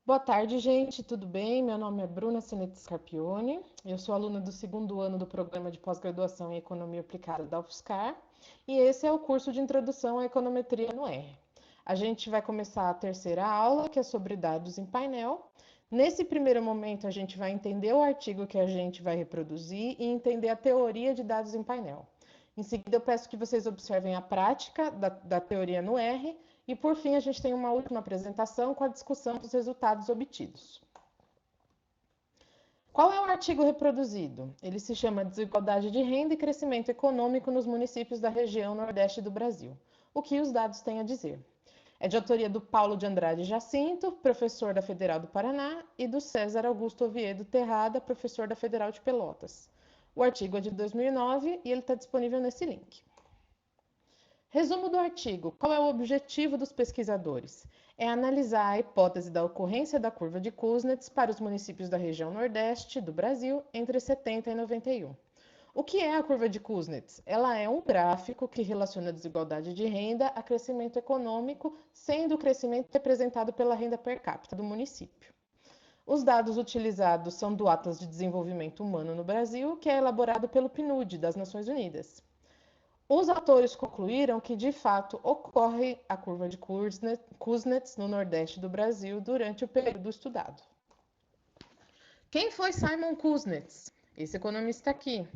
Boa tarde, gente. Tudo bem? Meu nome é Bruna Senetti Scarpione. Eu sou aluna do segundo ano do programa de pós-graduação em Economia Aplicada da UFSCar e esse é o curso de Introdução à Econometria no R. A gente vai começar a terceira aula, que é sobre dados em painel. Nesse primeiro momento, a gente vai entender o artigo que a gente vai reproduzir e entender a teoria de dados em painel. Em seguida, eu peço que vocês observem a prática da teoria no R e, por fim, a gente tem uma última apresentação com a discussão dos resultados obtidos. Qual é o artigo reproduzido? Ele se chama Desigualdade de Renda e Crescimento Econômico nos Municípios da Região Nordeste do Brasil. O que os dados têm a dizer? É de autoria do Paulo de Andrade Jacinto, professor da Federal do Paraná, e do César Augusto Oviedo Terrada, professor da Federal de Pelotas. O artigo é de 2009 e ele está disponível nesse link. Resumo do artigo. Qual é o objetivo dos pesquisadores? É analisar a hipótese da ocorrência da curva de Kuznets para os municípios da região Nordeste do Brasil entre 70 e 91. O que é a curva de Kuznets? Ela é um gráfico que relaciona a desigualdade de renda a crescimento econômico, sendo o crescimento representado pela renda per capita do município. Os dados utilizados são do Atlas de Desenvolvimento Humano no Brasil, que é elaborado pelo PNUD, das Nações Unidas. Os autores concluíram que, de fato, ocorre a curva de Kuznets no Nordeste do Brasil durante o período estudado. Quem foi Simon Kuznets? Esse economista aqui.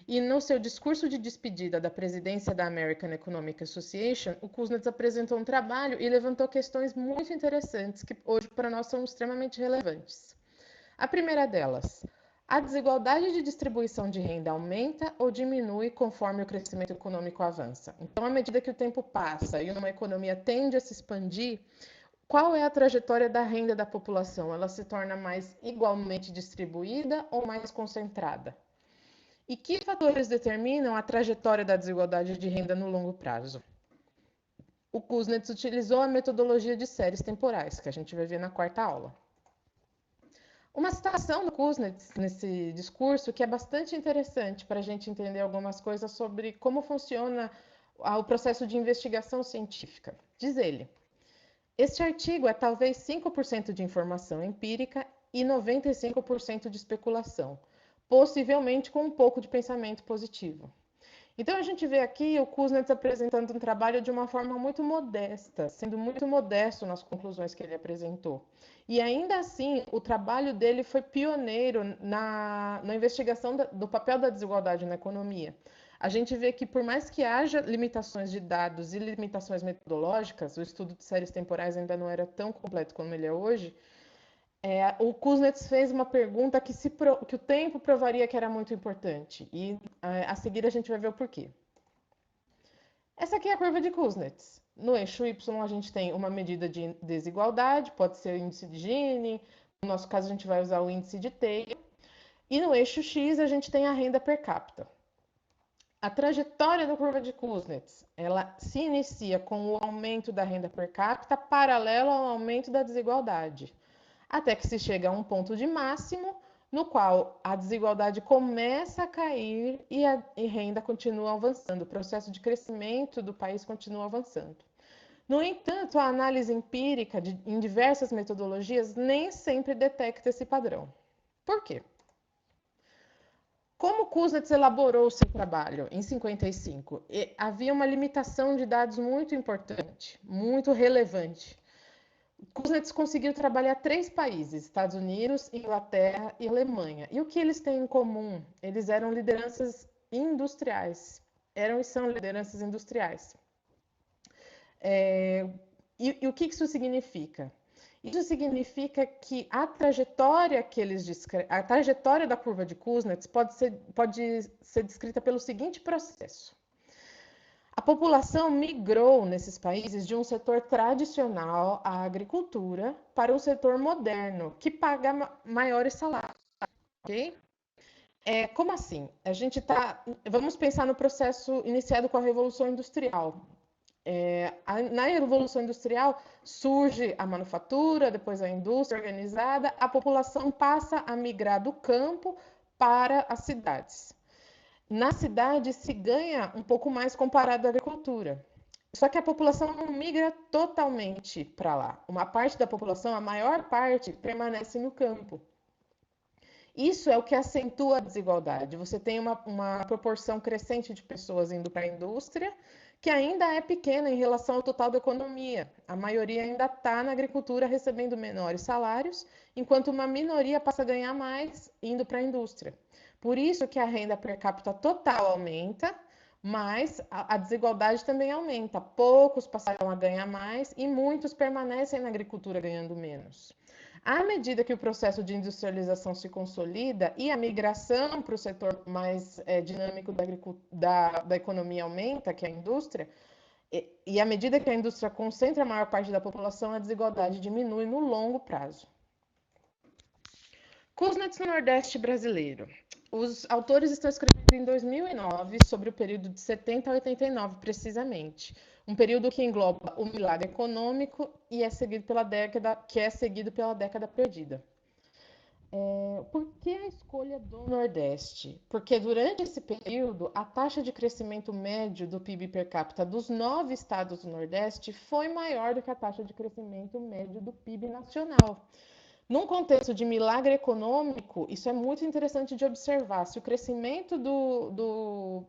E no seu discurso de despedida da presidência da American Economic Association, o Kuznets apresentou um trabalho e levantou questões muito interessantes que hoje para nós são extremamente relevantes. A primeira delas, a desigualdade de distribuição de renda aumenta ou diminui conforme o crescimento econômico avança? Então, à medida que o tempo passa e uma economia tende a se expandir, qual é a trajetória da renda da população? Ela se torna mais igualmente distribuída ou mais concentrada? E que fatores determinam a trajetória da desigualdade de renda no longo prazo? O Kuznets utilizou a metodologia de séries temporais, que a gente vai ver na quarta aula. Uma citação do Kuznets nesse discurso que é bastante interessante para a gente entender algumas coisas sobre como funciona o processo de investigação científica. Diz ele: este artigo é talvez 5% de informação empírica e 95% de especulação, possivelmente com um pouco de pensamento positivo. Então a gente vê aqui o Kuznets apresentando um trabalho de uma forma muito modesta, sendo muito modesto nas conclusões que ele apresentou. E ainda assim, o trabalho dele foi pioneiro na investigação do papel da desigualdade na economia. A gente vê que, por mais que haja limitações de dados e limitações metodológicas, o estudo de séries temporais ainda não era tão completo como ele é hoje, o Kuznets fez uma pergunta que o tempo provaria que era muito importante. E a seguir a gente vai ver o porquê. Essa aqui é a curva de Kuznets. No eixo Y a gente tem uma medida de desigualdade, pode ser o índice de Gini, no nosso caso a gente vai usar o índice de Taylor. E no eixo X a gente tem a renda per capita. A trajetória da curva de Kuznets, ela se inicia com o aumento da renda per capita paralelo ao aumento da desigualdade, até que se chega a um ponto de máximo, no qual a desigualdade começa a cair e a renda continua avançando, o processo de crescimento do país continua avançando. No entanto, a análise empírica em diversas metodologias nem sempre detecta esse padrão. Por quê? Como Kuznets elaborou o seu trabalho em 55? Havia uma limitação de dados muito importante, muito relevante. Kuznets conseguiu trabalhar 3 países, Estados Unidos, Inglaterra e Alemanha. E o que eles têm em comum? Eles eram lideranças industriais. Eram e são lideranças industriais. E o que isso significa? Isso significa que a trajetória a trajetória da curva de Kuznets pode ser descrita pelo seguinte processo. A população migrou nesses países de um setor tradicional, a agricultura, para um setor moderno, que paga maiores salários. Ok? Como assim? Vamos pensar no processo iniciado com a Revolução Industrial. Na Revolução Industrial surge a manufatura, depois a indústria organizada, a população passa a migrar do campo para as cidades. Na cidade se ganha um pouco mais comparado à agricultura. Só que a população não migra totalmente para lá. Uma parte da população, a maior parte, permanece no campo. Isso é o que acentua a desigualdade. Você tem uma proporção crescente de pessoas indo para a indústria, que ainda é pequena em relação ao total da economia. A maioria ainda está na agricultura recebendo menores salários, enquanto uma minoria passa a ganhar mais indo para a indústria. Por isso que a renda per capita total aumenta, mas a desigualdade também aumenta. Poucos passaram a ganhar mais e muitos permanecem na agricultura ganhando menos. À medida que o processo de industrialização se consolida e a migração para o setor mais dinâmico da economia aumenta, que é a indústria, e à medida que a indústria concentra a maior parte da população, a desigualdade diminui no longo prazo. Kuznets no Nordeste brasileiro. Os autores estão escrevendo em 2009 sobre o período de 70 a 89, precisamente. Um período que engloba o milagre econômico e é seguido pela década perdida. Por que a escolha do Nordeste? Porque durante esse período, a taxa de crescimento médio do PIB per capita dos 9 estados do Nordeste foi maior do que a taxa de crescimento médio do PIB nacional. Num contexto de milagre econômico, isso é muito interessante de observar. Se o crescimento do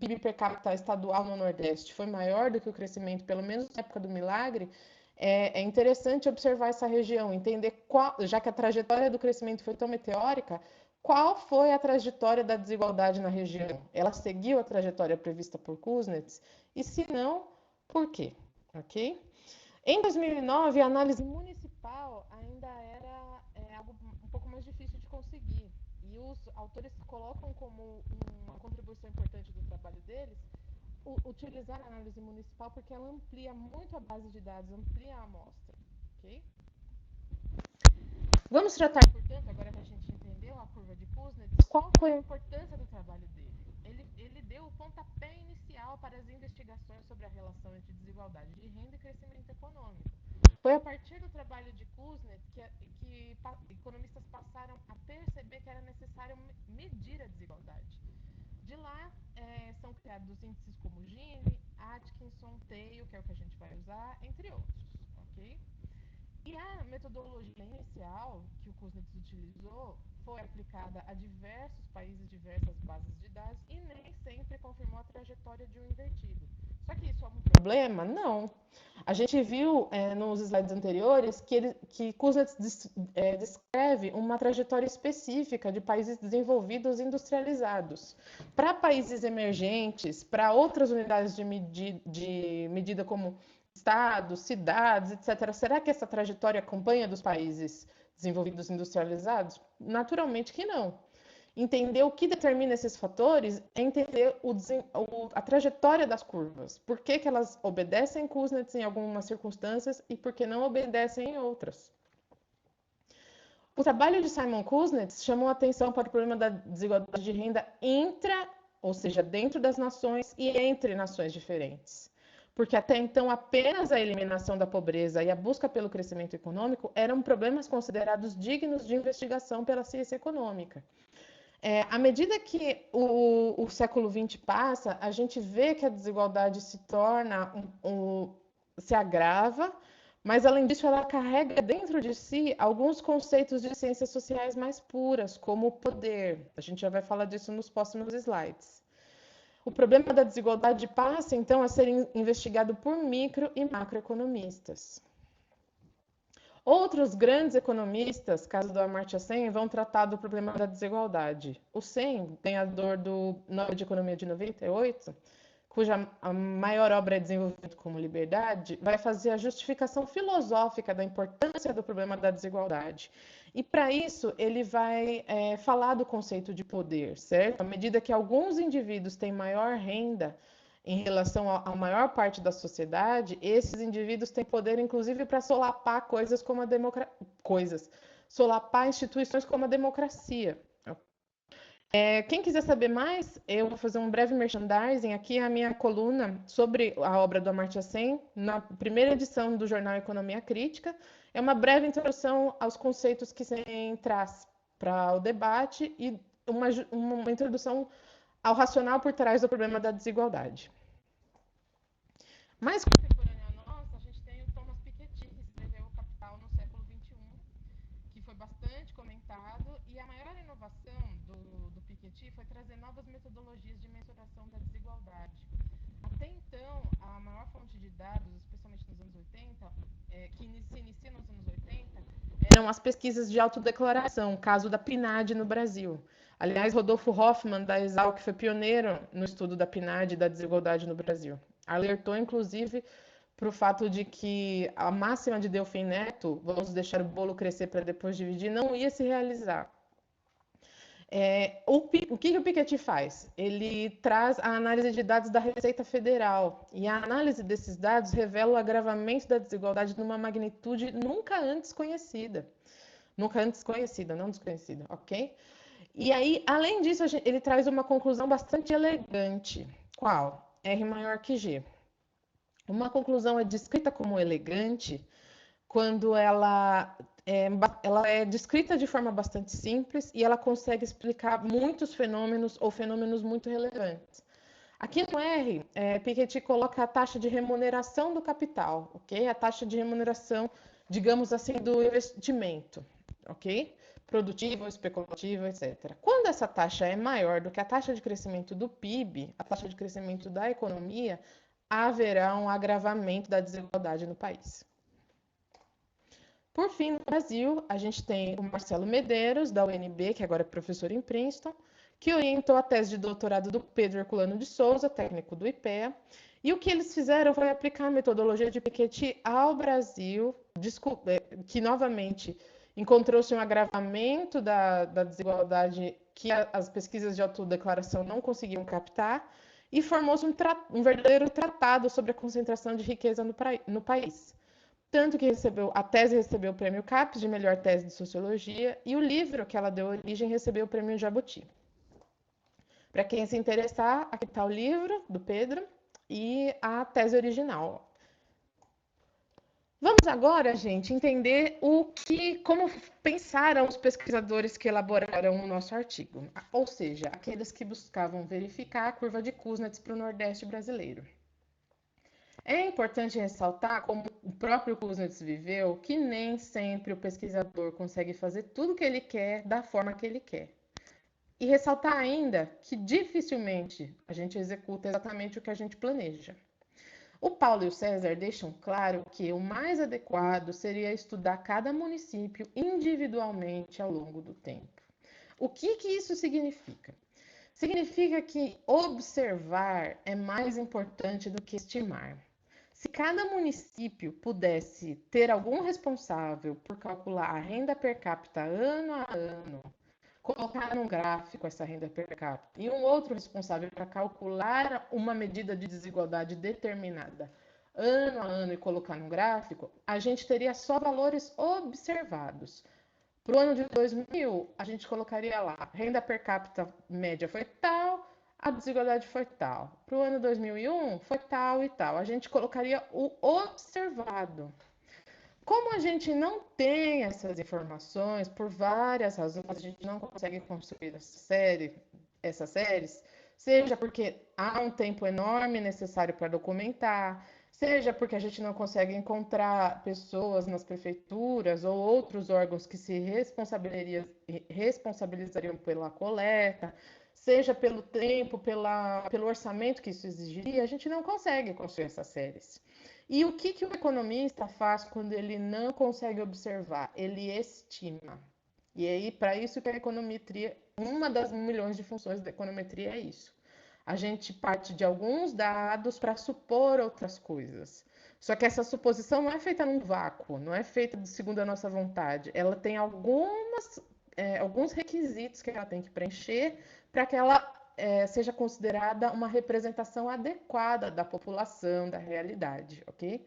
PIB per capita estadual no Nordeste foi maior do que o crescimento, pelo menos na época do milagre, é interessante observar essa região, entender qual, já que a trajetória do crescimento foi tão meteórica, qual foi a trajetória da desigualdade na região? Ela seguiu a trajetória prevista por Kuznets? E se não, por quê? Ok? Em 2009, a análise municipal ainda era algo um pouco mais difícil de conseguir. E os autores colocam como uma contribuição importante do trabalho deles utilizar a análise municipal porque ela amplia muito a base de dados, amplia a amostra. Okay? Vamos tratar, portanto, agora que a gente entendeu a curva de Kuznets, qual foi a importância do trabalho dele? Ele deu o pontapé inicial para as investigações sobre a relação entre desigualdade de renda e crescimento econômico. Foi a partir do trabalho de Kuznets que economistas passaram a perceber que era necessário medir a desigualdade. De lá, são criados índices como Gini, Atkinson, Theil, que é o que a gente vai usar, entre outros. Ok? E a metodologia inicial que o Kuznets utilizou foi aplicada a diversos países, diversas bases de dados e nem sempre confirmou a trajetória de um invertido. Só que isso é um problema? Não. A gente viu nos slides anteriores que Kuznets descreve uma trajetória específica de países desenvolvidos e industrializados. Para países emergentes, para outras unidades de medida como estados, cidades, etc. Será que essa trajetória acompanha dos países desenvolvidos industrializados? Naturalmente que não. Entender o que determina esses fatores é entender a trajetória das curvas. Por que elas obedecem Kuznets em algumas circunstâncias e por que não obedecem em outras. O trabalho de Simon Kuznets chamou a atenção para o problema da desigualdade de renda ou seja, dentro das nações e entre nações diferentes. Porque até então apenas a eliminação da pobreza e a busca pelo crescimento econômico eram problemas considerados dignos de investigação pela ciência econômica. À medida que o século XX passa, a gente vê que a desigualdade se torna, se agrava, mas além disso ela carrega dentro de si alguns conceitos de ciências sociais mais puras, como o poder. A gente já vai falar disso nos próximos slides. O problema da desigualdade passa, então, a ser investigado por micro e macroeconomistas. Outros grandes economistas, caso do Amartya Sen, vão tratar do problema da desigualdade. O Sen, ganhador do Nobel de Economia de 98, cuja a maior obra é Desenvolvimento como Liberdade, vai fazer a justificação filosófica da importância do problema da desigualdade. E para isso ele vai falar do conceito de poder, certo? À medida que alguns indivíduos têm maior renda em relação à maior parte da sociedade, esses indivíduos têm poder, inclusive, para solapar solapar instituições como a democracia. Quem quiser saber mais, eu vou fazer um breve merchandising aqui, a minha coluna sobre a obra do Amartya Sen, na primeira edição do jornal Economia Crítica. É uma breve introdução aos conceitos que Sen traz para o debate e uma introdução ao racional por trás do problema da desigualdade. Mais contemporânea a nossa, a gente tem o Thomas Piketty, que escreveu O Capital no século XXI, que foi bastante comentado, e a maior inovação do Piketty foi trazer novas metodologias de mensuração da desigualdade. Até então, a maior fonte de dados, especialmente nos anos 80, que se inicia nos anos 80, eram as pesquisas de autodeclaração, caso da PNAD no Brasil. Aliás, Rodolfo Hoffmann, da Exalc, foi pioneiro no estudo da PNAD e da desigualdade no Brasil. Alertou, inclusive, para o fato de que a máxima de Delfim Neto, vamos deixar o bolo crescer para depois dividir, não ia se realizar. O que o Piketty faz? Ele traz a análise de dados da Receita Federal, e a análise desses dados revela o agravamento da desigualdade numa magnitude nunca antes conhecida. Nunca antes conhecida, não desconhecida, ok? E aí, além disso, ele traz uma conclusão bastante elegante. Qual? R maior que G. Uma conclusão é descrita como elegante quando ela é descrita de forma bastante simples e ela consegue explicar muitos fenômenos ou fenômenos muito relevantes. Aqui no R, Piketty coloca a taxa de remuneração do capital, ok? A taxa de remuneração, digamos assim, do investimento, ok? Produtivo, especulativo, etc. Quando essa taxa é maior do que a taxa de crescimento do PIB, a taxa de crescimento da economia, haverá um agravamento da desigualdade no país. Por fim, no Brasil, a gente tem o Marcelo Medeiros, da UNB, que agora é professor em Princeton, que orientou a tese de doutorado do Pedro Herculano de Souza, técnico do IPEA. E o que eles fizeram foi aplicar a metodologia de Piketty ao Brasil, que novamente encontrou-se um agravamento da desigualdade que as pesquisas de autodeclaração não conseguiam captar, e formou-se um verdadeiro tratado sobre a concentração de riqueza no país. Tanto que a tese recebeu o prêmio CAPES de melhor tese de sociologia e o livro que ela deu origem recebeu o prêmio Jabuti. Para quem se interessar, aqui está o livro do Pedro e a tese original. Vamos agora, gente, entender como pensaram os pesquisadores que elaboraram o nosso artigo, ou seja, aqueles que buscavam verificar a curva de Kuznets para o Nordeste brasileiro. É importante ressaltar, como o próprio Kuznets viveu, que nem sempre o pesquisador consegue fazer tudo o que ele quer da forma que ele quer. E ressaltar ainda que dificilmente a gente executa exatamente o que a gente planeja. O Paulo e o César deixam claro que o mais adequado seria estudar cada município individualmente ao longo do tempo. O que isso significa? Significa que observar é mais importante do que estimar. Se cada município pudesse ter algum responsável por calcular a renda per capita ano a ano, colocar num gráfico essa renda per capita, e um outro responsável para calcular uma medida de desigualdade determinada ano a ano e colocar num gráfico, a gente teria só valores observados. Para o ano de 2000, a gente colocaria lá, renda per capita média foi tal, a desigualdade foi tal. Para o ano 2001, foi tal e tal. A gente colocaria o observado. Como a gente não tem essas informações, por várias razões, a gente não consegue construir essas séries, seja porque há um tempo enorme necessário para documentar, seja porque a gente não consegue encontrar pessoas nas prefeituras ou outros órgãos que se responsabilizariam pela coleta, seja pelo tempo, pelo orçamento que isso exigiria, a gente não consegue construir essas séries. E o que o economista faz quando ele não consegue observar? Ele estima. E aí, para isso que a econometria, uma das milhões de funções da econometria é isso. A gente parte de alguns dados para supor outras coisas. Só que essa suposição não é feita num vácuo, não é feita segundo a nossa vontade. Ela tem alguns requisitos que ela tem que preencher para que ela seja considerada uma representação adequada da população, da realidade, ok?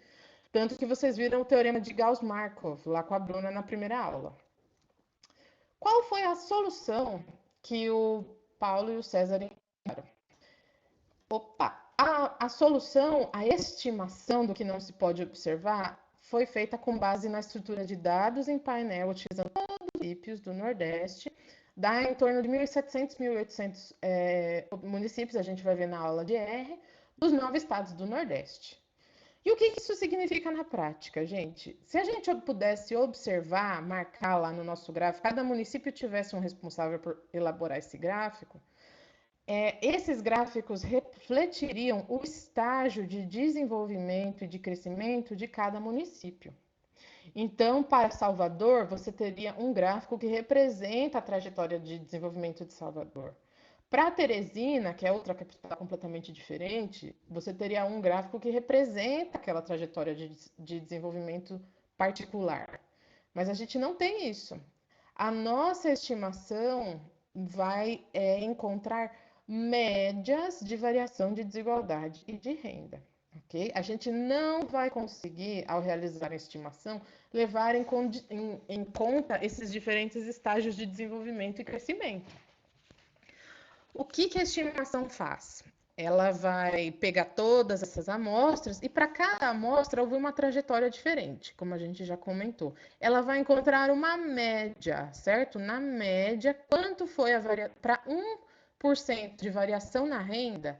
Tanto que vocês viram o teorema de Gauss-Markov lá com a Bruna na primeira aula. Qual foi a solução que o Paulo e o César encontraram? A solução, a estimação do que não se pode observar, foi feita com base na estrutura de dados em painel, utilizando todos os municípios do Nordeste, dá em torno de 1.700, 1.800 municípios, a gente vai ver na aula de R, dos 9 estados do Nordeste. E o que isso significa na prática, gente? Se a gente pudesse observar, marcar lá no nosso gráfico, cada município tivesse um responsável por elaborar esse gráfico, esses gráficos refletiriam o estágio de desenvolvimento e de crescimento de cada município. Então, para Salvador, você teria um gráfico que representa a trajetória de desenvolvimento de Salvador. Para Teresina, que é outra capital completamente diferente, você teria um gráfico que representa aquela trajetória de desenvolvimento particular. Mas a gente não tem isso. A nossa estimação vai encontrar médias de variação de desigualdade e de renda. Okay? A gente não vai conseguir, ao realizar a estimação, levar em conta esses diferentes estágios de desenvolvimento e crescimento. O que a estimação faz? Ela vai pegar todas essas amostras e para cada amostra houve uma trajetória diferente, como a gente já comentou. Ela vai encontrar uma média, certo? Na média, quanto foi a variação para 1% de variação na renda,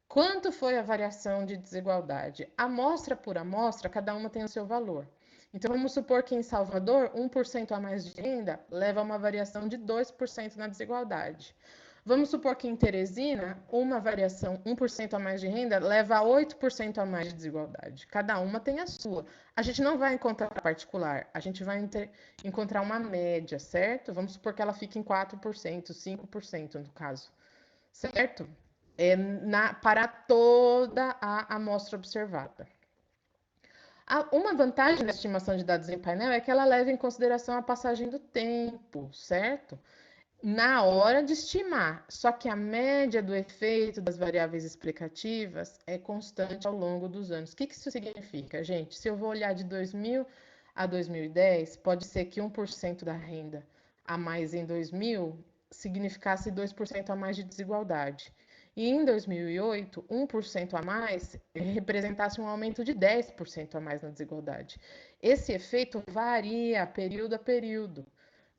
quanto foi a variação de desigualdade? Amostra por amostra, cada uma tem o seu valor. Então, vamos supor que em Salvador, 1% a mais de renda leva a uma variação de 2% na desigualdade. Vamos supor que em Teresina, uma variação 1% a mais de renda leva a 8% a mais de desigualdade. Cada uma tem a sua. A gente não vai encontrar particular, a gente vai encontrar uma média, certo? Vamos supor que ela fique em 4%, 5% no caso, certo? Para toda a amostra observada. Uma vantagem da estimação de dados em painel é que ela leva em consideração a passagem do tempo, certo? Na hora de estimar, só que a média do efeito das variáveis explicativas é constante ao longo dos anos. O que isso significa, gente? Se eu vou olhar de 2000 a 2010, pode ser que 1% da renda a mais em 2000 significasse 2% a mais de desigualdade. E em 2008, 1% a mais representasse um aumento de 10% a mais na desigualdade. Esse efeito varia período a período.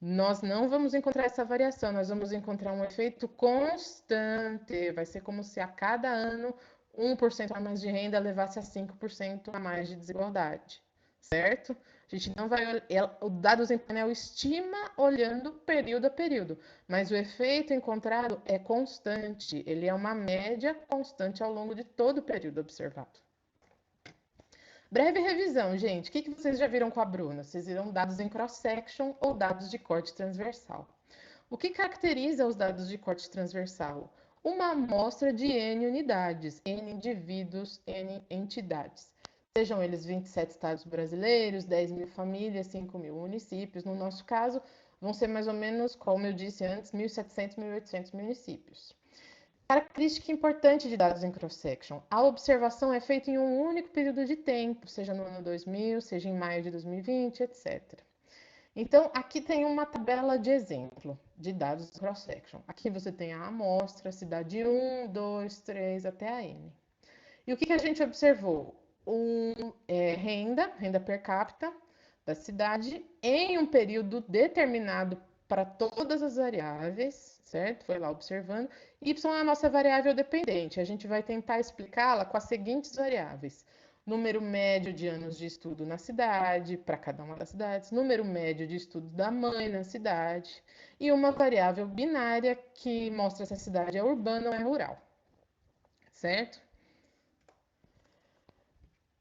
Nós não vamos encontrar essa variação, nós vamos encontrar um efeito constante. Vai ser como se a cada ano 1% a mais de renda levasse a 5% a mais de desigualdade, certo? A gente não vai olhar, o dados em painel estima olhando período a período, mas o efeito encontrado é constante, ele é uma média constante ao longo de todo o período observado. Breve revisão, gente. O que vocês já viram com a Bruna? Vocês viram dados em cross-section ou dados de corte transversal. O que caracteriza os dados de corte transversal? Uma amostra de N unidades, N indivíduos, N entidades. Sejam eles 27 estados brasileiros, 10 mil famílias, 5 mil municípios. No nosso caso, vão ser mais ou menos, como eu disse antes, 1.700, 1.800 municípios. Característica importante de dados em cross-section. A observação é feita em um único período de tempo, seja no ano 2000, seja em maio de 2020, etc. Então, aqui tem uma tabela de exemplo de dados cross-section. Aqui você tem a amostra, cidade 1, 2, 3, até a N. E o que a gente observou? Renda per capita da cidade em um período determinado para todas as variáveis, certo? Foi lá observando. Y é a nossa variável dependente. A gente vai tentar explicá-la com as seguintes variáveis: número médio de anos de estudo na cidade, para cada uma das cidades, número médio de estudo da mãe na cidade, e uma variável binária que mostra se a cidade é urbana ou é rural, certo?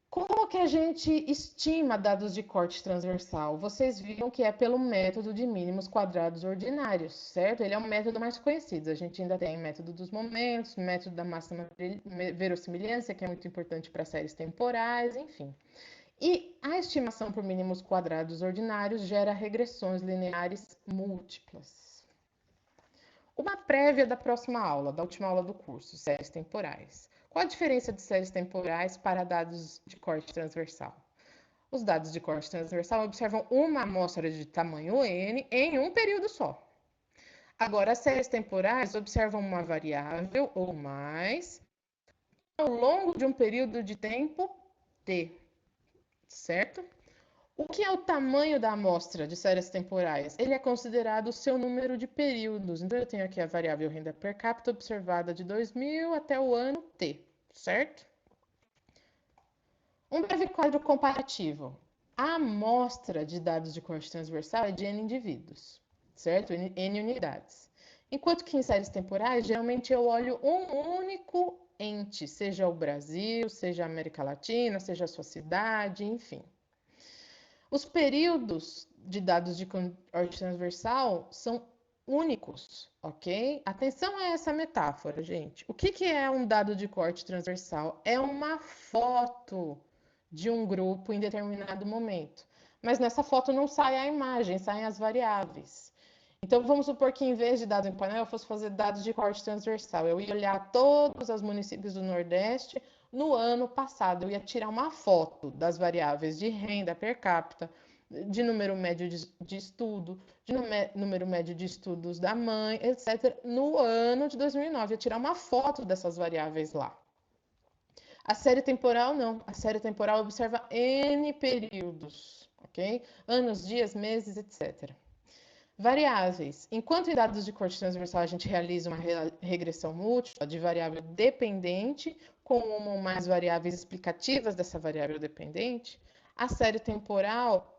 Como que a gente estima dados de corte transversal? Vocês viram que é pelo método de mínimos quadrados ordinários, certo? Ele é o método mais conhecido. A gente ainda tem o método dos momentos, método da máxima verossimilhança, que é muito importante para séries temporais, enfim. E a estimação por mínimos quadrados ordinários gera regressões lineares múltiplas. Uma prévia da próxima aula, da última aula do curso, séries temporais. Qual a diferença de séries temporais para dados de corte transversal? Os dados de corte transversal observam uma amostra de tamanho N em um período só. Agora, as séries temporais observam uma variável ou mais ao longo de um período de tempo T, certo? O que é o tamanho da amostra de séries temporais? Ele é considerado o seu número de períodos. Então, eu tenho aqui a variável renda per capita observada de 2000 até o ano T, certo? Um breve quadro comparativo. A amostra de dados de corte transversal é de N indivíduos, certo? N unidades. Enquanto que em séries temporais, geralmente eu olho um único ente, seja o Brasil, seja a América Latina, seja a sua cidade, enfim. Os períodos de dados de corte transversal são únicos, ok? Atenção a essa metáfora, gente. O que é um dado de corte transversal? É uma foto de um grupo em determinado momento. Mas nessa foto não sai a imagem, saem as variáveis. Então, vamos supor que em vez de dados em painel, eu fosse fazer dados de corte transversal. Eu ia olhar todos os municípios do Nordeste no ano passado. Eu ia tirar uma foto das variáveis de renda per capita, de número médio de estudo, de número médio de estudos da mãe, etc., no ano de 2009. Eu ia tirar uma foto dessas variáveis lá. A série temporal não. A série temporal observa N períodos, ok? Anos, dias, meses, etc. Variáveis. Enquanto em dados de corte transversal a gente realiza uma regressão múltipla de variável dependente com uma ou mais variáveis explicativas dessa variável dependente, a série temporal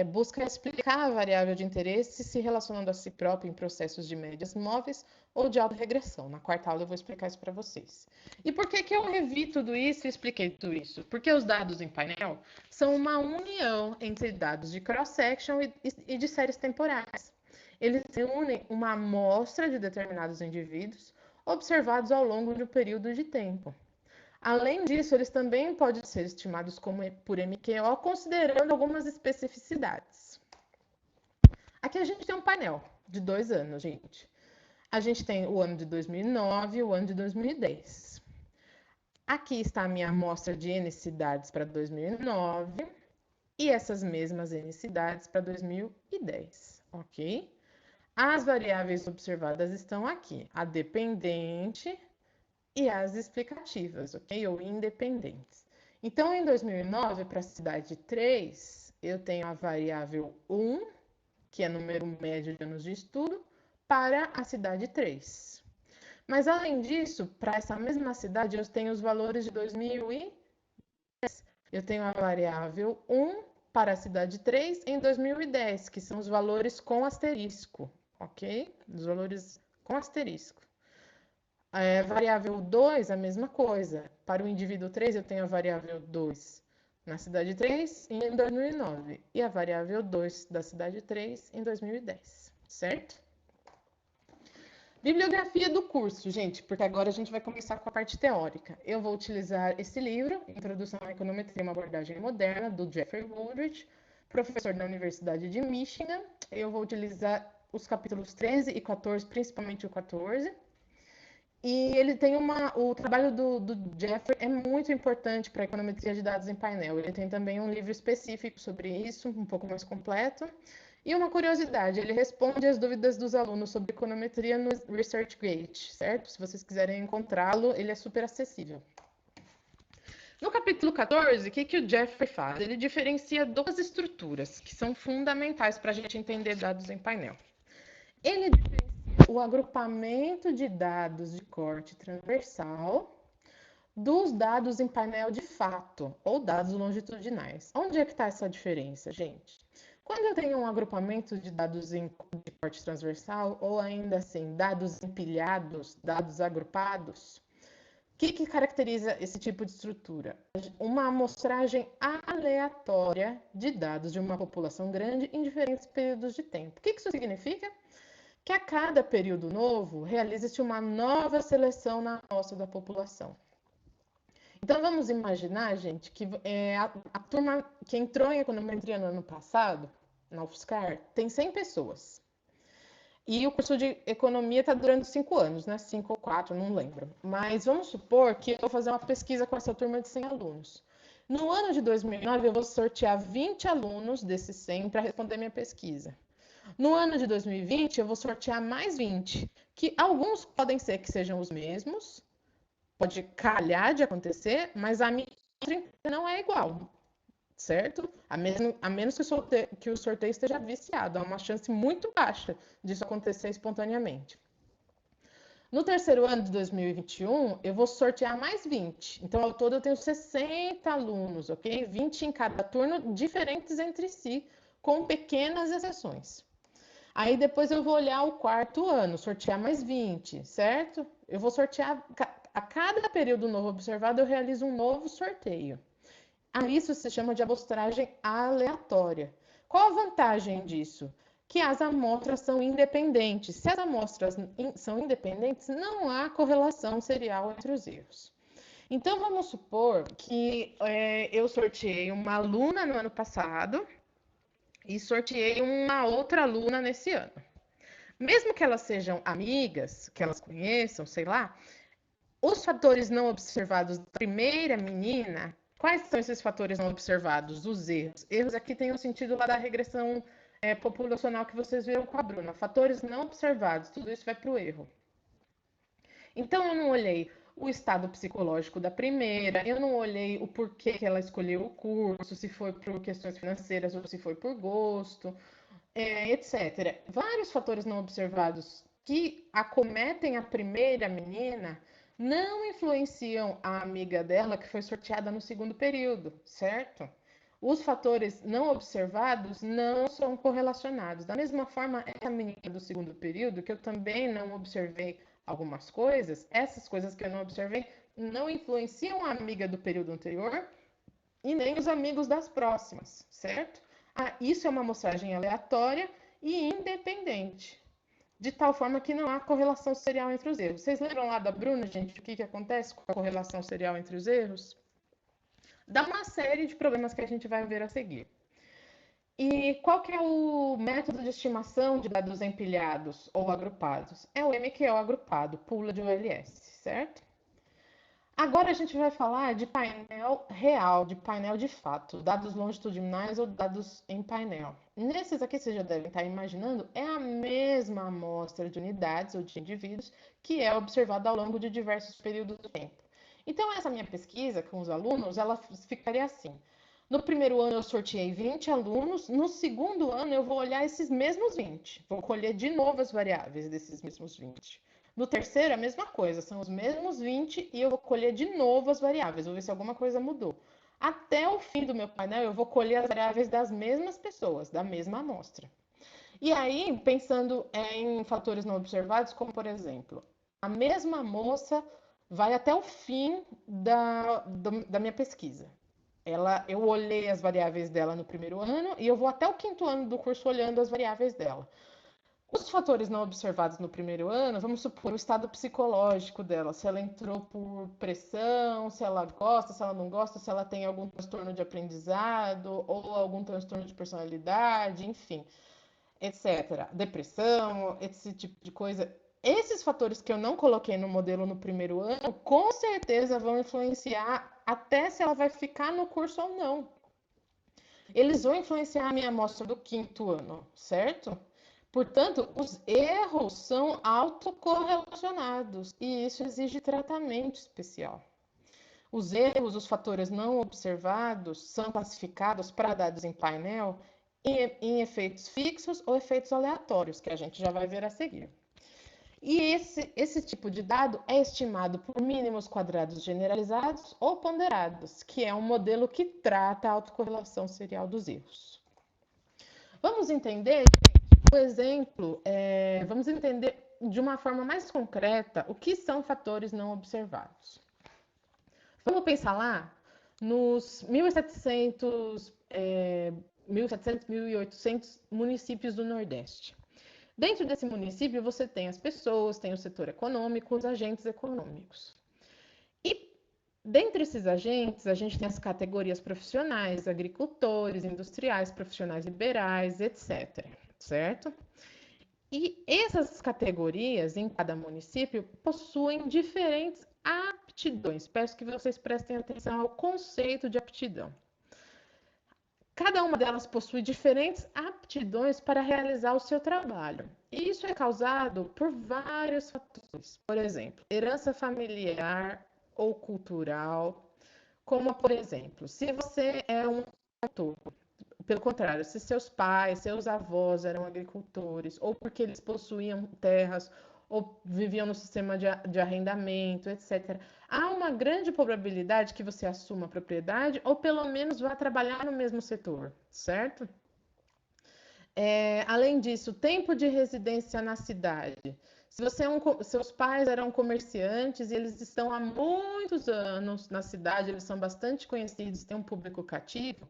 busca explicar a variável de interesse se relacionando a si própria em processos de médias móveis ou de autorregressão. Na quarta aula eu vou explicar isso para vocês. E por que eu revi tudo isso e expliquei tudo isso? Porque os dados em painel são uma união entre dados de cross-section e de séries temporais. Eles unem uma amostra de determinados indivíduos observados ao longo de um período de tempo. Além disso, eles também podem ser estimados por MQO, considerando algumas especificidades. Aqui a gente tem um painel de 2 anos, gente. A gente tem o ano de 2009 e o ano de 2010. Aqui está a minha amostra de N cidades para 2009 e essas mesmas N cidades para 2010, ok? As variáveis observadas estão aqui, a dependente e as explicativas, ok? Ou independentes. Então, em 2009, para a cidade 3, eu tenho a variável 1, que é número médio de anos de estudo, para a cidade 3. Mas, além disso, para essa mesma cidade, eu tenho os valores de 2010. Eu tenho a variável 1 para a cidade 3 em 2010, que são os valores com asterisco, ok? Os valores com asterisco. Variável 2, a mesma coisa. Para o indivíduo 3, eu tenho a variável 2 na cidade 3 em 2009 e a variável 2 da cidade 3 em 2010, certo? Bibliografia do curso, gente, porque agora a gente vai começar com a parte teórica. Eu vou utilizar esse livro, Introdução à Econometria, uma abordagem moderna, do Jeffrey Wooldridge, professor da Universidade de Michigan. Eu vou utilizar os capítulos 13 e 14, principalmente o 14. E ele tem o trabalho do Jeffrey é muito importante para a econometria de dados em painel. Ele tem também um livro específico sobre isso, um pouco mais completo. E uma curiosidade, ele responde as dúvidas dos alunos sobre econometria no ResearchGate, certo? Se vocês quiserem encontrá-lo, ele é super acessível. No capítulo 14, o que o Jeffrey faz? Ele diferencia duas estruturas que são fundamentais para a gente entender dados em painel. Ele diferencia o agrupamento de dados de corte transversal dos dados em painel de fato, ou dados longitudinais. Onde é que está essa diferença, gente? Quando eu tenho um agrupamento de dados de corte transversal, ou ainda assim, dados empilhados, dados agrupados, o que caracteriza esse tipo de estrutura? Uma amostragem aleatória de dados de uma população grande em diferentes períodos de tempo. O que isso significa? Que a cada período novo, realiza-se uma nova seleção na amostra da população. Então, vamos imaginar, gente, que a turma que entrou em econometria no ano passado, na UFSCar, tem 100 pessoas. E o curso de economia está durando 5 anos, né? 5 ou 4, não lembro. Mas vamos supor que eu vou fazer uma pesquisa com essa turma de 100 alunos. No ano de 2009, eu vou sortear 20 alunos desses 100 para responder minha pesquisa. No ano de 2020, eu vou sortear mais 20, que alguns podem ser que sejam os mesmos, pode calhar de acontecer, mas a minha não é igual, certo? A menos que o sorteio esteja viciado, há uma chance muito baixa disso acontecer espontaneamente. No terceiro ano de 2021, eu vou sortear mais 20. Então, ao todo, eu tenho 60 alunos, ok? 20 em cada turno, diferentes entre si, com pequenas exceções. Aí, depois, eu vou olhar o quarto ano, sortear mais 20, certo? Eu vou sortear, a cada período novo observado, eu realizo um novo sorteio. Isso se chama de amostragem aleatória. Qual a vantagem disso? Que as amostras são independentes. Se as amostras são independentes, não há correlação serial entre os erros. Então, vamos supor que eu sorteei uma aluna no ano passado e sorteei uma outra aluna nesse ano. Mesmo que elas sejam amigas, que elas conheçam, sei lá, os fatores não observados da primeira menina, quais são esses fatores não observados? Os erros. Erros aqui tem o sentido lá da regressão populacional que vocês viram com a Bruna. Fatores não observados, tudo isso vai para o erro. Então, eu não olhei o estado psicológico da primeira, eu não olhei o porquê que ela escolheu o curso, se foi por questões financeiras ou se foi por gosto, etc. Vários fatores não observados que acometem a primeira menina não influenciam a amiga dela que foi sorteada no segundo período, certo? Os fatores não observados não são correlacionados. Da mesma forma, essa menina do segundo período, que eu também não observei algumas coisas, essas coisas que eu não observei não influenciam a amiga do período anterior e nem os amigos das próximas, certo? Isso é uma amostragem aleatória e independente, de tal forma que não há correlação serial entre os erros. Vocês lembram lá da Bruna, gente, o que acontece com a correlação serial entre os erros? Dá uma série de problemas que a gente vai ver a seguir. E qual que é o método de estimação de dados empilhados ou agrupados? É o MQL agrupado, pula de OLS, certo? Agora a gente vai falar de painel real, de painel de fato, dados longitudinais ou dados em painel. Nesses aqui, vocês já devem estar imaginando, é a mesma amostra de unidades ou de indivíduos que é observada ao longo de diversos períodos de tempo. Então, essa minha pesquisa com os alunos, ela ficaria assim. No primeiro ano eu sorteei 20 alunos, no segundo ano eu vou olhar esses mesmos 20, vou colher de novo as variáveis desses mesmos 20. No terceiro, a mesma coisa, são os mesmos 20 e eu vou colher de novo as variáveis, vou ver se alguma coisa mudou. Até o fim do meu painel, eu vou colher as variáveis das mesmas pessoas, da mesma amostra. E aí, pensando em fatores não observados, como por exemplo, a mesma moça vai até o fim da minha pesquisa. Eu olhei as variáveis dela no primeiro ano e eu vou até o quinto ano do curso olhando as variáveis dela. Os fatores não observados no primeiro ano, vamos supor o estado psicológico dela, se ela entrou por pressão, se ela gosta, se ela não gosta, se ela tem algum transtorno de aprendizado ou algum transtorno de personalidade, enfim, etc. Depressão, esse tipo de coisa. Esses fatores que eu não coloquei no modelo no primeiro ano, com certeza vão influenciar até se ela vai ficar no curso ou não. Eles vão influenciar a minha amostra do quinto ano, certo? Portanto, os erros são autocorrelacionados e isso exige tratamento especial. Os erros, os fatores não observados, são classificados para dados em painel em efeitos fixos ou efeitos aleatórios, que a gente já vai ver a seguir. E esse tipo de dado é estimado por mínimos quadrados generalizados ou ponderados, que é um modelo que trata a autocorrelação serial dos erros. Vamos entender o exemplo, vamos entender de uma forma mais concreta o que são fatores não observados. Vamos pensar lá nos 1.700, 1.800 municípios do Nordeste. Dentro desse município, você tem as pessoas, tem o setor econômico, os agentes econômicos. E dentre esses agentes, a gente tem as categorias profissionais, agricultores, industriais, profissionais liberais, etc. Certo? E essas categorias em cada município possuem diferentes aptidões. Peço que vocês prestem atenção ao conceito de aptidão. Cada uma delas possui diferentes aptidões para realizar o seu trabalho. E isso é causado por vários fatores. Por exemplo, herança familiar ou cultural, como por exemplo, se você é um agricultor, pelo contrário, se seus pais, seus avós eram agricultores, ou porque eles possuíam terras, ou viviam no sistema de arrendamento, etc. Há uma grande probabilidade que você assuma a propriedade ou pelo menos vá trabalhar no mesmo setor, certo? Além disso, tempo de residência na cidade. Se você seus pais eram comerciantes e eles estão há muitos anos na cidade, eles são bastante conhecidos, têm um público cativo,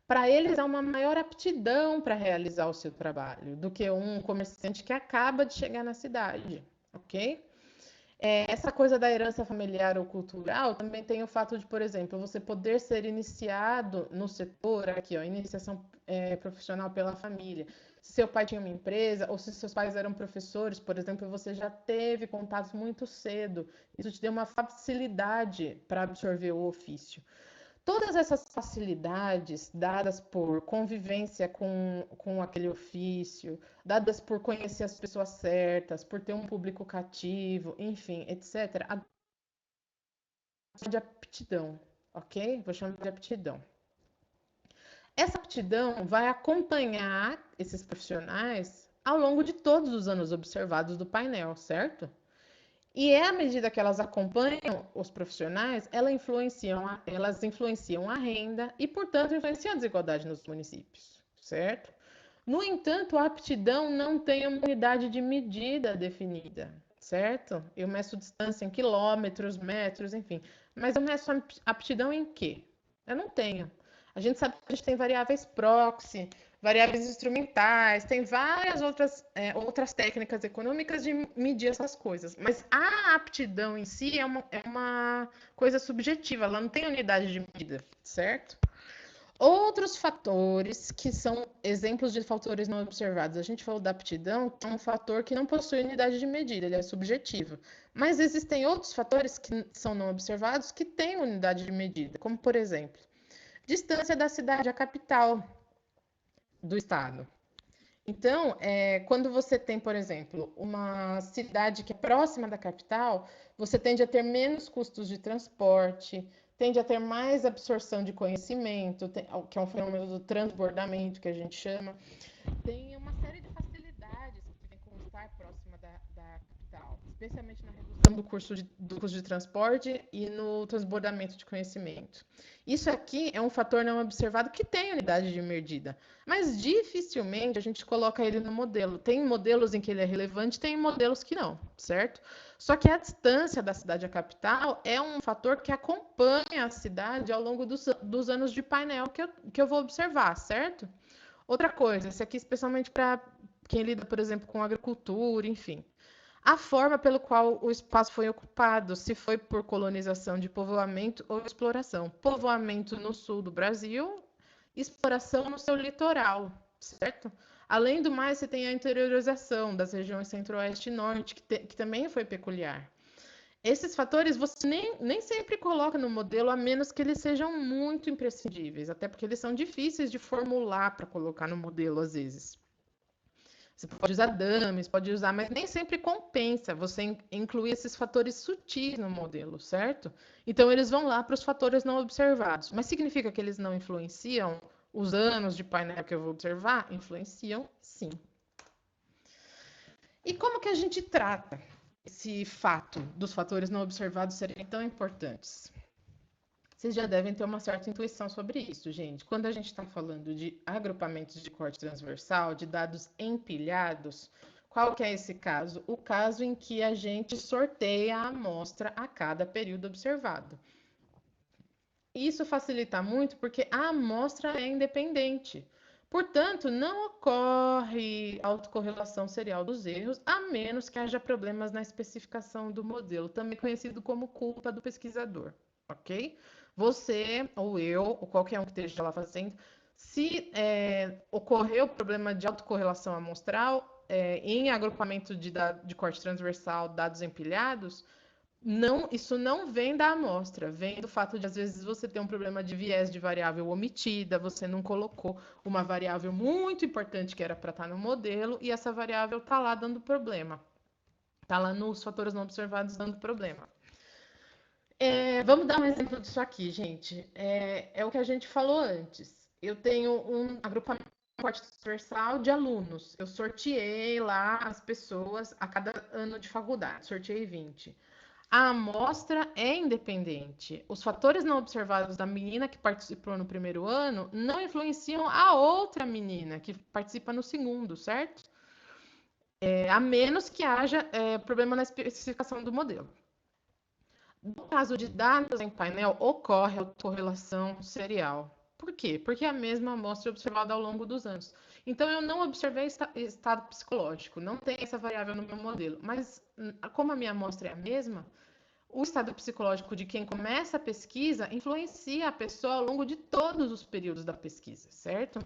para eles há uma maior aptidão para realizar o seu trabalho do que um comerciante que acaba de chegar na cidade, ok? Essa coisa da herança familiar ou cultural também tem o fato de, por exemplo, você poder ser iniciado no setor, aqui, ó, iniciação profissional pela família. Se seu pai tinha uma empresa, ou se seus pais eram professores, por exemplo, você já teve contatos muito cedo. Isso te deu uma facilidade para absorver o ofício. Todas essas facilidades dadas por convivência com aquele ofício, dadas por conhecer as pessoas certas, por ter um público cativo, enfim, etc., de aptidão, ok? Vou chamar de aptidão. Essa aptidão vai acompanhar esses profissionais ao longo de todos os anos observados do painel, certo? E à medida que elas acompanham os profissionais, elas influenciam a renda e, portanto, influenciam a desigualdade nos municípios, certo? No entanto, a aptidão não tem uma unidade de medida definida, certo? Eu meço distância em quilômetros, metros, enfim. Mas eu meço aptidão em quê? Eu não tenho. A gente sabe que a gente tem variáveis proxy, variáveis instrumentais, tem várias outras técnicas econômicas de medir essas coisas. Mas a aptidão em si é uma coisa subjetiva, ela não tem unidade de medida, certo? Outros fatores que são exemplos de fatores não observados. A gente falou da aptidão, que é um fator que não possui unidade de medida, ele é subjetivo. Mas existem outros fatores que são não observados que têm unidade de medida, como, por exemplo, distância da cidade à capital do estado. Então, quando você tem, por exemplo, uma cidade que é próxima da capital, você tende a ter menos custos de transporte, tende a ter mais absorção de conhecimento, que é um fenômeno do transbordamento que a gente chama. Tem uma série de facilidades que vem com estar próxima da capital, especialmente na redução do custo de transporte e no transbordamento de conhecimento. Isso aqui é um fator não observado que tem unidade de medida, mas dificilmente a gente coloca ele no modelo. Tem modelos em que ele é relevante, tem modelos que não, certo? Só que a distância da cidade à capital é um fator que acompanha a cidade ao longo dos anos de painel que eu vou observar, certo? Outra coisa, esse aqui especialmente para quem lida, por exemplo, com agricultura, enfim. A forma pelo qual o espaço foi ocupado, se foi por colonização de povoamento ou exploração. Povoamento no sul do Brasil, exploração no seu litoral, certo? Além do mais, você tem a interiorização das regiões centro-oeste e norte, que também foi peculiar. Esses fatores você nem sempre coloca no modelo, a menos que eles sejam muito imprescindíveis, até porque eles são difíceis de formular para colocar no modelo, às vezes. Você pode usar dummies, pode usar, mas nem sempre compensa você incluir esses fatores sutis no modelo, certo? Então, eles vão lá para os fatores não observados. Mas significa que eles não influenciam os anos de painel que eu vou observar? Influenciam, sim. E como que a gente trata esse fato dos fatores não observados serem tão importantes? Vocês já devem ter uma certa intuição sobre isso, gente. Quando a gente está falando de agrupamentos de corte transversal, de dados empilhados, qual que é esse caso? O caso em que a gente sorteia a amostra a cada período observado. Isso facilita muito porque a amostra é independente. Portanto, não ocorre autocorrelação serial dos erros, a menos que haja problemas na especificação do modelo, também conhecido como culpa do pesquisador, ok? Você, ou eu, ou qualquer um que esteja lá fazendo, se ocorreu problema de autocorrelação amostral em agrupamento de corte transversal, dados empilhados, não, isso não vem da amostra, vem do fato de, às vezes, você ter um problema de viés de variável omitida, você não colocou uma variável muito importante que era para estar no modelo, e essa variável está lá dando problema. Está lá nos fatores não observados dando problema. Vamos dar um exemplo disso aqui, gente. É o que a gente falou antes. Eu tenho um agrupamento recorte transversal de alunos. Eu sorteei lá as pessoas a cada ano de faculdade, sorteei 20. A amostra é independente. Os fatores não observados da menina que participou no primeiro ano não influenciam a outra menina que participa no segundo, certo? A menos que haja problema na especificação do modelo. No caso de dados em painel, ocorre a correlação serial. Por quê? Porque a mesma amostra é observada ao longo dos anos. Então, eu não observei estado psicológico, não tem essa variável no meu modelo. Mas, como a minha amostra é a mesma, o estado psicológico de quem começa a pesquisa influencia a pessoa ao longo de todos os períodos da pesquisa, certo?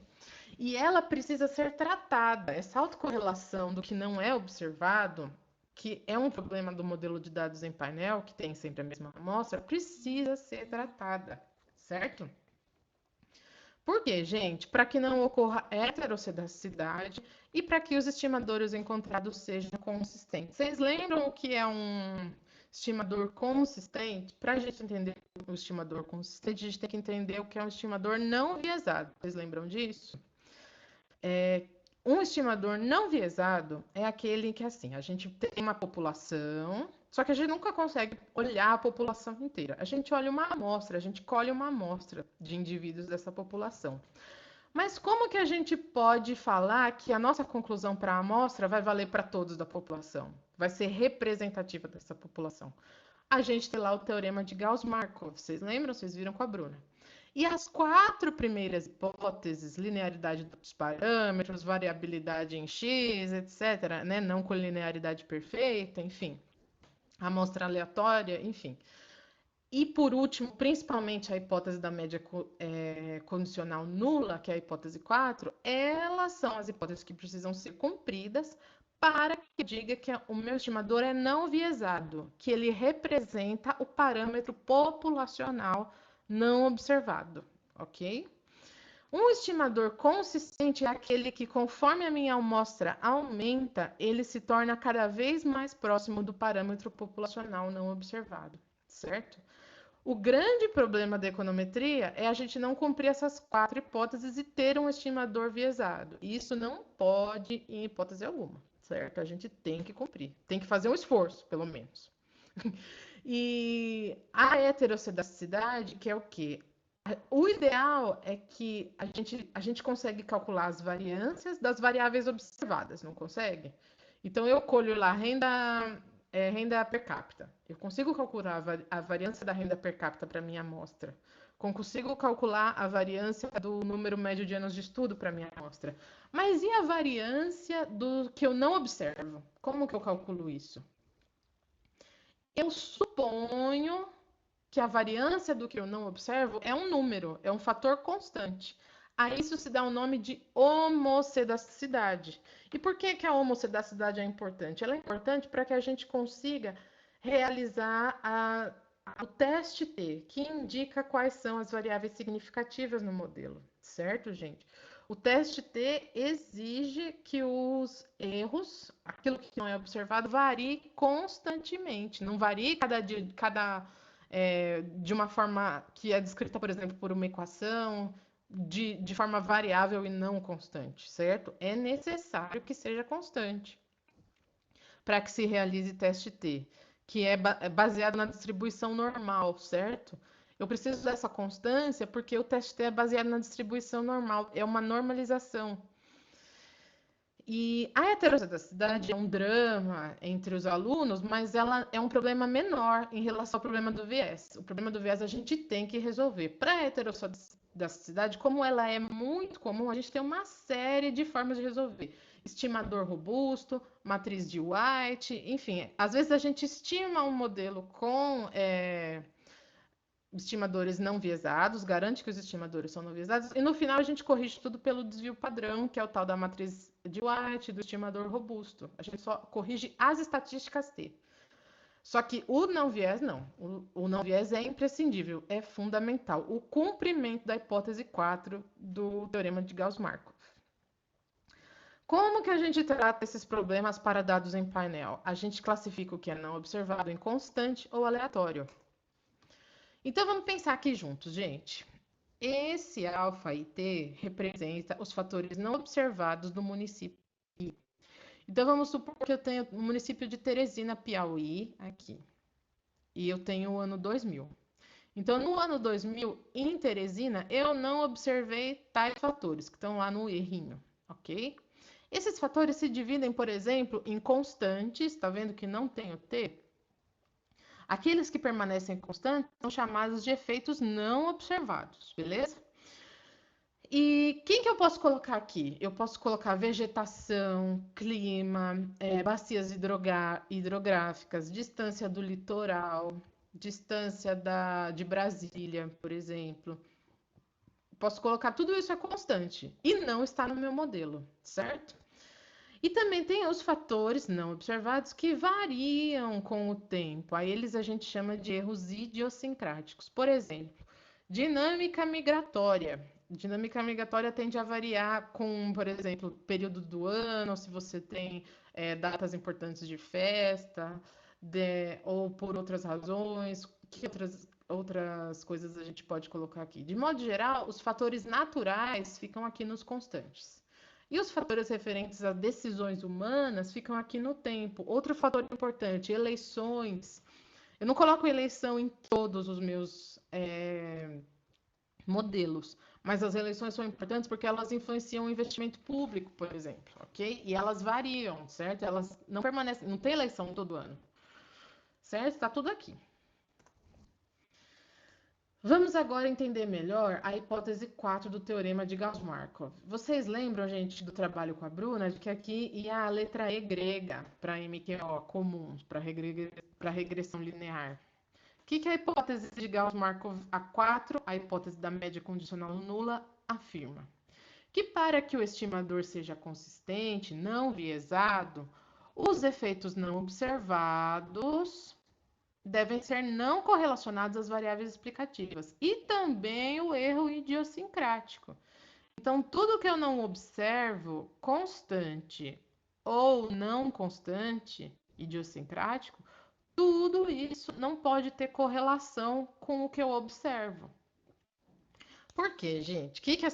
E ela precisa ser tratada. Essa autocorrelação do que não é observado, que é um problema do modelo de dados em painel, que tem sempre a mesma amostra, precisa ser tratada, certo? Por quê, gente? Para que não ocorra heterocedacidade e para que os estimadores encontrados sejam consistentes. Vocês lembram o que é um estimador consistente? Para a gente entender o estimador consistente, a gente tem que entender o que é um estimador não viesado. Vocês lembram disso? Um estimador não viesado é aquele que, assim, a gente tem uma população, só que a gente nunca consegue olhar a população inteira. A gente olha uma amostra, a gente colhe uma amostra de indivíduos dessa população. Mas como que a gente pode falar que a nossa conclusão para a amostra vai valer para todos da população? Vai ser representativa dessa população? A gente tem lá o teorema de Gauss-Markov. Vocês lembram? Vocês viram com a Bruna. E as 4 primeiras hipóteses, linearidade dos parâmetros, variabilidade em x, etc., né? Não colinearidade perfeita, enfim, amostra aleatória, enfim. E, por último, principalmente a hipótese da média condicional nula, que é a hipótese 4, elas são as hipóteses que precisam ser cumpridas para que diga que o meu estimador é não viesado, que ele representa o parâmetro populacional não observado, ok? Um estimador consistente é aquele que, conforme a minha amostra aumenta, ele se torna cada vez mais próximo do parâmetro populacional não observado, certo? O grande problema da econometria é a gente não cumprir essas 4 hipóteses e ter um estimador viesado. E isso não pode em hipótese alguma, certo? A gente tem que cumprir, tem que fazer um esforço, pelo menos. E a heterocedacidade, que é o quê? O ideal é que a gente consegue calcular as variâncias das variáveis observadas, não consegue? Então, eu colho lá renda per capita. Eu consigo calcular a variância da renda per capita para minha amostra. Consigo calcular a variância do número médio de anos de estudo para minha amostra. Mas e a variância do que eu não observo? Como que eu calculo isso? Eu suponho que a variância do que eu não observo é um número, é um fator constante. A isso se dá o nome de homocedacidade. E por que que a homocedacidade é importante? Ela é importante para que a gente consiga realizar o teste T, que indica quais são as variáveis significativas no modelo, certo, gente? O teste T exige que os erros, aquilo que não é observado, varie constantemente, não varie cada dia, de uma forma que é descrita, por exemplo, por uma equação, de forma variável e não constante, certo? É necessário que seja constante para que se realize teste T, que é baseado na distribuição normal, certo? Eu preciso dessa constância porque o teste T é baseado na distribuição normal, é uma normalização. E a heterogeneidade é um drama entre os alunos, mas ela é um problema menor em relação ao problema do viés. O problema do viés a gente tem que resolver. Para a heterogeneidade, como ela é muito comum, a gente tem uma série de formas de resolver. Estimador robusto, matriz de White, enfim. Às vezes a gente estima um modelo com estimadores não viesados, garante que os estimadores são não viesados, e no final a gente corrige tudo pelo desvio padrão, que é o tal da matriz de White, do estimador robusto. A gente só corrige as estatísticas T. Só que o não viés não. O não viés é imprescindível, é fundamental. O cumprimento da hipótese 4 do teorema de Gauss-Markov. Como que a gente trata esses problemas para dados em painel? A gente classifica o que é não observado em constante ou aleatório. Então, vamos pensar aqui juntos, gente. Esse alfa e t representa os fatores não observados do município I. Então, vamos supor que eu tenho o município de Teresina, Piauí, aqui. E eu tenho o ano 2000. Então, no ano 2000, em Teresina, eu não observei tais fatores, que estão lá no errinho, ok? Esses fatores se dividem, por exemplo, em constantes, está vendo que não tem o T? Aqueles que permanecem constantes são chamados de efeitos não observados, beleza? E quem que eu posso colocar aqui? Eu posso colocar vegetação, clima, bacias hidrográficas, distância do litoral, distância de Brasília, por exemplo. Posso colocar tudo isso é constante e não está no meu modelo, certo? E também tem os fatores não observados que variam com o tempo. Aí eles a gente chama de erros idiosincráticos. Por exemplo, dinâmica migratória. Dinâmica migratória tende a variar com, por exemplo, período do ano, se você tem datas importantes de festa, ou por outras razões. Que outras coisas a gente pode colocar aqui? De modo geral, os fatores naturais ficam aqui nos constantes. E os fatores referentes a decisões humanas ficam aqui no tempo. Outro fator importante, eleições. Eu não coloco eleição em todos os meus modelos, mas as eleições são importantes porque elas influenciam o investimento público, por exemplo, ok? E elas variam, certo? Elas não permanecem, não tem eleição todo ano, certo? Está tudo aqui. Vamos agora entender melhor a hipótese 4 do teorema de Gauss-Markov. Vocês lembram, gente, do trabalho com a Bruna, de que aqui ia a letra E grega para MQO comum, para regressão linear. O que a hipótese de Gauss-Markov A4, a hipótese da média condicional nula, afirma? Que para que o estimador seja consistente, não viesado, os efeitos não observados devem ser não correlacionados às variáveis explicativas e também o erro idiosincrático. Então, tudo que eu não observo constante ou não constante, idiosincrático, tudo isso não pode ter correlação com o que eu observo. Por quê, gente? O que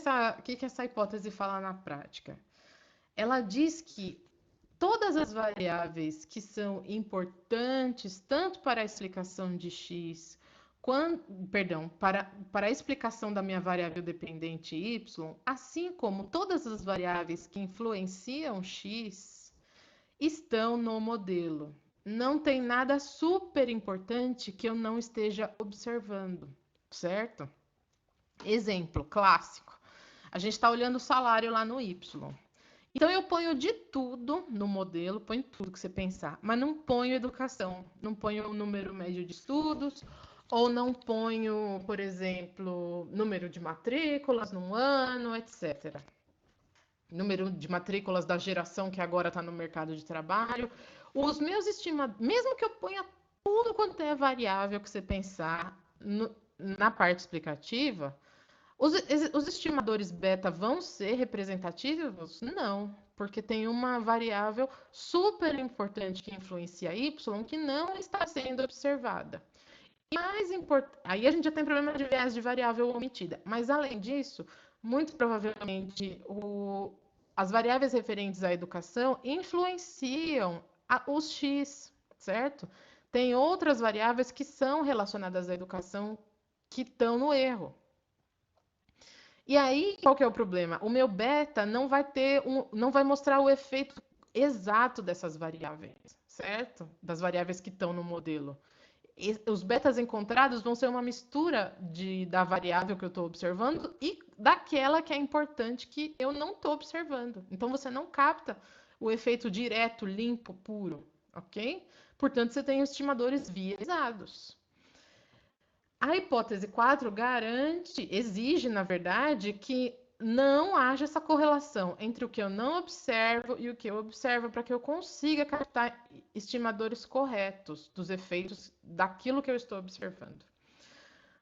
essa hipótese fala na prática? Ela diz que todas as variáveis que são importantes tanto para a explicação de x, para a explicação da minha variável dependente y, assim como todas as variáveis que influenciam x, estão no modelo. Não tem nada super importante que eu não esteja observando, certo? Exemplo clássico. A gente está olhando o salário lá no y. Então, eu ponho de tudo no modelo, ponho tudo que você pensar, mas não ponho educação, não ponho o número médio de estudos, ou não ponho, por exemplo, número de matrículas num ano, etc. Número de matrículas da geração que agora está no mercado de trabalho. Os meus estimadores, mesmo que eu ponha tudo quanto é variável que você pensar na parte explicativa, os estimadores beta vão ser representativos? Não, porque tem uma variável super importante que influencia y que não está sendo observada. E mais importante, aí a gente já tem problema de viés de variável omitida, mas além disso, muito provavelmente as variáveis referentes à educação influenciam os x, certo? Tem outras variáveis que são relacionadas à educação que estão no erro. E aí, qual que é o problema? O meu beta não vai mostrar o efeito exato dessas variáveis, certo? Das variáveis que estão no modelo. E os betas encontrados vão ser uma mistura da variável que eu estou observando e daquela que é importante que eu não estou observando. Então, você não capta o efeito direto, limpo, puro, ok? Portanto, você tem os estimadores viesados. A hipótese 4 exige, na verdade, que não haja essa correlação entre o que eu não observo e o que eu observo para que eu consiga captar estimadores corretos dos efeitos daquilo que eu estou observando.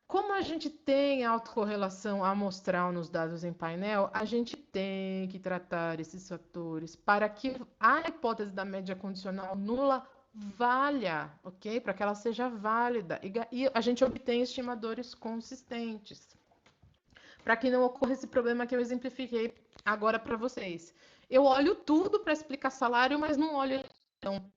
Como a gente tem autocorrelação amostral nos dados em painel, a gente tem que tratar esses fatores para que a hipótese da média condicional nula valha, ok? Para que ela seja válida e a gente obtenha estimadores consistentes. para que não ocorra esse problema que eu exemplifiquei agora para vocês. Eu olho tudo para explicar salário, mas não olho, então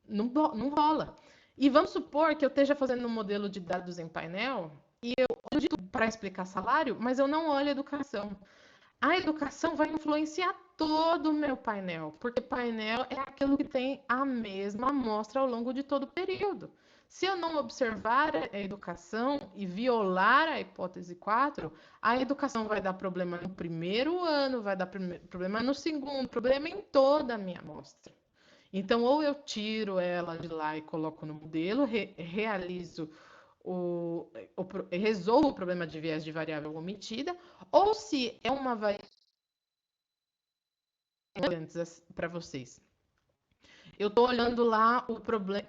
não rola. E vamos supor que eu esteja fazendo um modelo de dados em painel e eu olho tudo para explicar salário, mas eu não olho educação. A educação vai influenciar todo o meu painel, porque painel é aquilo que tem a mesma amostra ao longo de todo o período. Se eu não observar a educação e violar a hipótese 4, a educação vai dar problema no primeiro ano, vai dar problema no segundo, problema em toda a minha amostra. Então, ou eu tiro ela de lá e coloco no modelo, realizo resolvo o problema de viés de variável omitida, ou se é uma variável para vocês. Eu estou olhando lá o problema,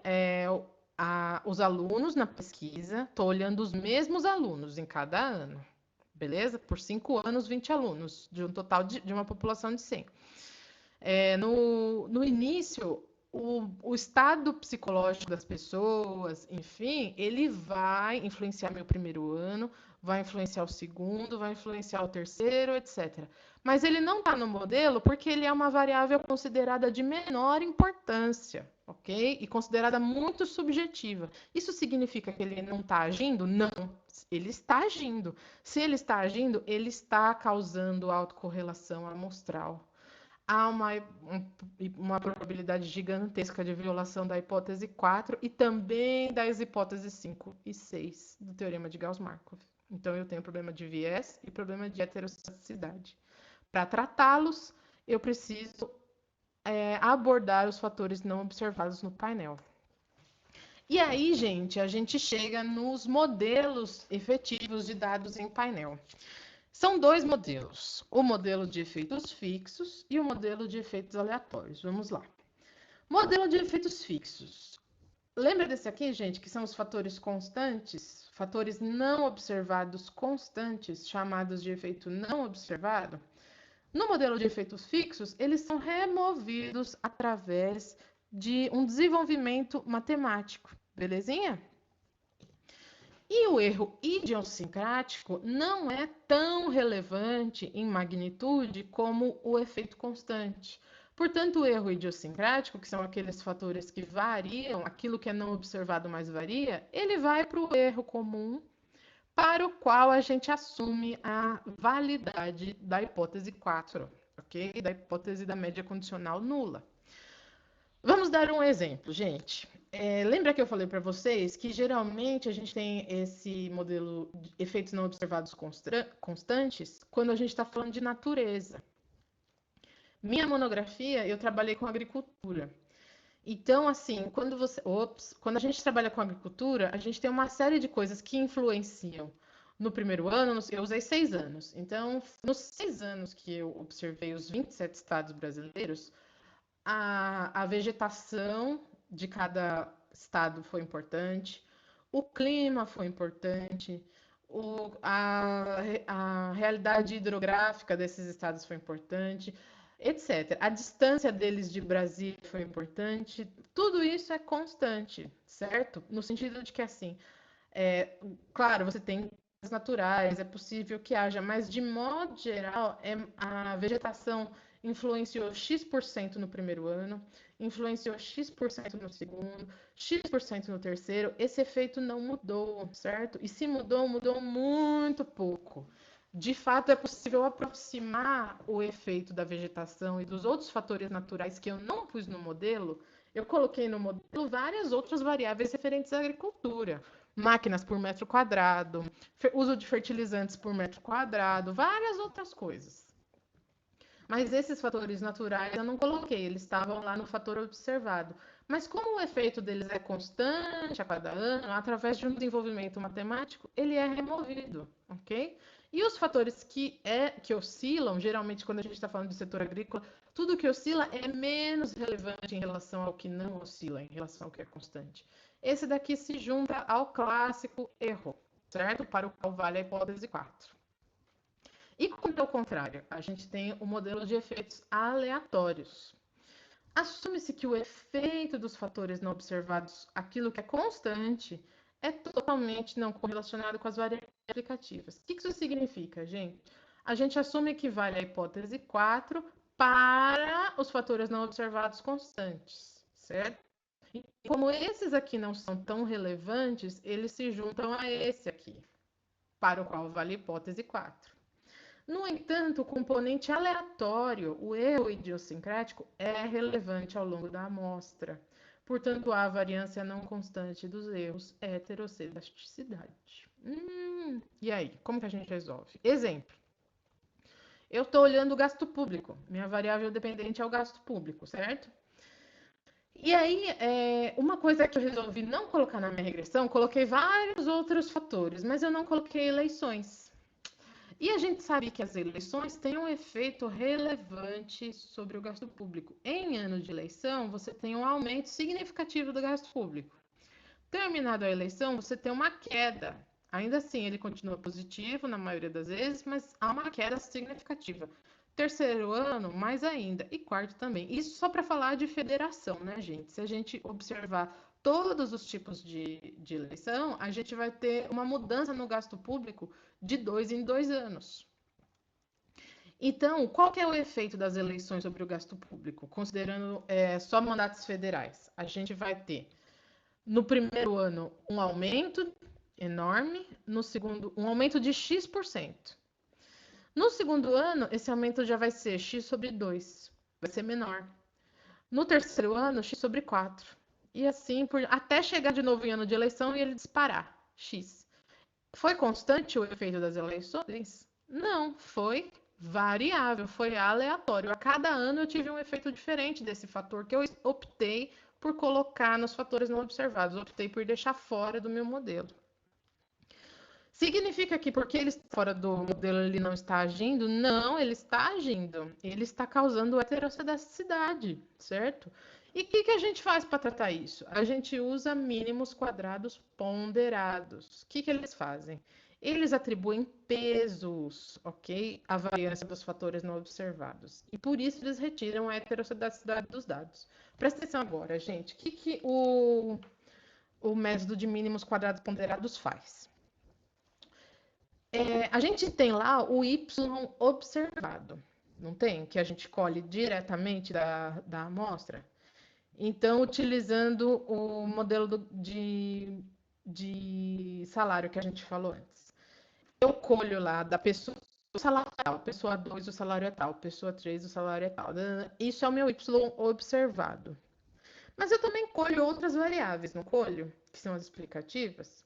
os alunos na pesquisa, estou olhando os mesmos alunos em cada ano, beleza? Por 5 anos, 20 alunos, de um total de uma população de 100. No início, o estado psicológico das pessoas, enfim, ele vai influenciar meu primeiro ano, vai influenciar o segundo, vai influenciar o terceiro, etc. Mas ele não está no modelo porque ele é uma variável considerada de menor importância, ok? E considerada muito subjetiva. Isso significa que ele não está agindo? Não, ele está agindo. Se ele está agindo, ele está causando autocorrelação amostral. Há uma probabilidade gigantesca de violação da hipótese 4 e também das hipóteses 5 e 6 do teorema de Gauss-Markov. Então, eu tenho problema de viés e problema de heterossexicidade. Para tratá-los, eu preciso abordar os fatores não observados no painel. E aí, gente, a gente chega nos modelos efetivos de dados em painel. São dois modelos, o modelo de efeitos fixos e o modelo de efeitos aleatórios. Vamos lá. Modelo de efeitos fixos. Lembra desse aqui, gente, que são os fatores constantes, fatores não observados constantes, chamados de efeito não observado? No modelo de efeitos fixos, eles são removidos através de um desenvolvimento matemático, belezinha? E o erro idiosincrático não é tão relevante em magnitude como o efeito constante. Portanto, o erro idiosincrático, que são aqueles fatores que variam, aquilo que é não observado mais varia, ele vai para o erro comum, para o qual a gente assume a validade da hipótese 4, ok? Da hipótese da média condicional nula. Vamos dar um exemplo, gente. Lembra que eu falei para vocês que geralmente a gente tem esse modelo de efeitos não observados constantes quando a gente está falando de natureza. Minha monografia, eu trabalhei com agricultura. Então, assim, quando a gente trabalha com agricultura, a gente tem uma série de coisas que influenciam. No primeiro ano, eu usei 6 anos. Então, nos 6 anos que eu observei os 27 estados brasileiros, a vegetação de cada estado foi importante, o clima foi importante, a realidade hidrográfica desses estados foi importante, etc. A distância deles de Brasília foi importante. Tudo isso é constante, certo? No sentido de que, assim, claro, você tem naturais, é possível que haja, mas de modo geral, a vegetação influenciou X% no primeiro ano, influenciou X% no segundo, X% no terceiro, esse efeito não mudou, certo? E se mudou, mudou muito pouco. De fato, é possível aproximar o efeito da vegetação e dos outros fatores naturais que eu não pus no modelo. Eu coloquei no modelo várias outras variáveis referentes à agricultura. Máquinas por metro quadrado, uso de fertilizantes por metro quadrado, várias outras coisas. Mas esses fatores naturais eu não coloquei, eles estavam lá no fator observado. Mas como o efeito deles é constante a cada ano, através de um desenvolvimento matemático, ele é removido, ok? E os fatores que oscilam, geralmente quando a gente está falando do setor agrícola, tudo que oscila é menos relevante em relação ao que não oscila, em relação ao que é constante. Esse daqui se junta ao clássico erro, certo? Para o qual vale a hipótese 4. E quando é o contrário, a gente tem o modelo de efeitos aleatórios. Assume-se que o efeito dos fatores não observados, aquilo que é constante, é totalmente não correlacionado com as variáveis explicativas. O que isso significa, gente? A gente assume que vale a hipótese 4 para os fatores não observados constantes, certo? E como esses aqui não são tão relevantes, eles se juntam a esse aqui, para o qual vale a hipótese 4. No entanto, o componente aleatório, o erro idiosincrático, é relevante ao longo da amostra. Portanto, há variância não constante dos erros heterocedasticidade. E aí, como que a gente resolve? Exemplo. Eu estou olhando o gasto público. Minha variável dependente é o gasto público, certo? E aí, uma coisa que eu resolvi não colocar na minha regressão, coloquei vários outros fatores, mas eu não coloquei eleições. E a gente sabe que as eleições têm um efeito relevante sobre o gasto público. Em ano de eleição, você tem um aumento significativo do gasto público. Terminada a eleição, você tem uma queda. Ainda assim, ele continua positivo na maioria das vezes, mas há uma queda significativa. Terceiro ano, mais ainda. E quarto também. Isso só para falar de federação, né, gente? Se a gente observar todos os tipos de eleição, a gente vai ter uma mudança no gasto público de 2 em 2 anos. Então, qual que é o efeito das eleições sobre o gasto público, considerando só mandatos federais? A gente vai ter, no primeiro ano, um aumento enorme, no segundo, um aumento de X%. No segundo ano, esse aumento já vai ser X sobre 2, vai ser menor. No terceiro ano, X sobre 4. E assim, até chegar de novo em ano de eleição e ele disparar, X. Foi constante o efeito das eleições? Não, foi variável, foi aleatório. A cada ano eu tive um efeito diferente desse fator que eu optei por colocar nos fatores não observados, optei por deixar fora do meu modelo. Significa que porque ele está fora do modelo ele não está agindo? Não, ele está agindo. Ele está causando heterocedasticidade, certo? E o que a gente faz para tratar isso? A gente usa mínimos quadrados ponderados. O que eles fazem? Eles atribuem pesos, ok? À variância dos fatores não observados. E por isso eles retiram a heterocedasticidade dos dados. Presta atenção agora, gente. O que o método de mínimos quadrados ponderados faz? A gente tem lá o Y observado, não tem? Que a gente colhe diretamente da amostra. Então, utilizando o modelo de salário que a gente falou antes. Eu colho lá da pessoa, o salário é tal, pessoa 2, o salário é tal, pessoa 3, o salário é tal. Isso é o meu Y observado. Mas eu também colho outras variáveis, não colho? Que são as explicativas.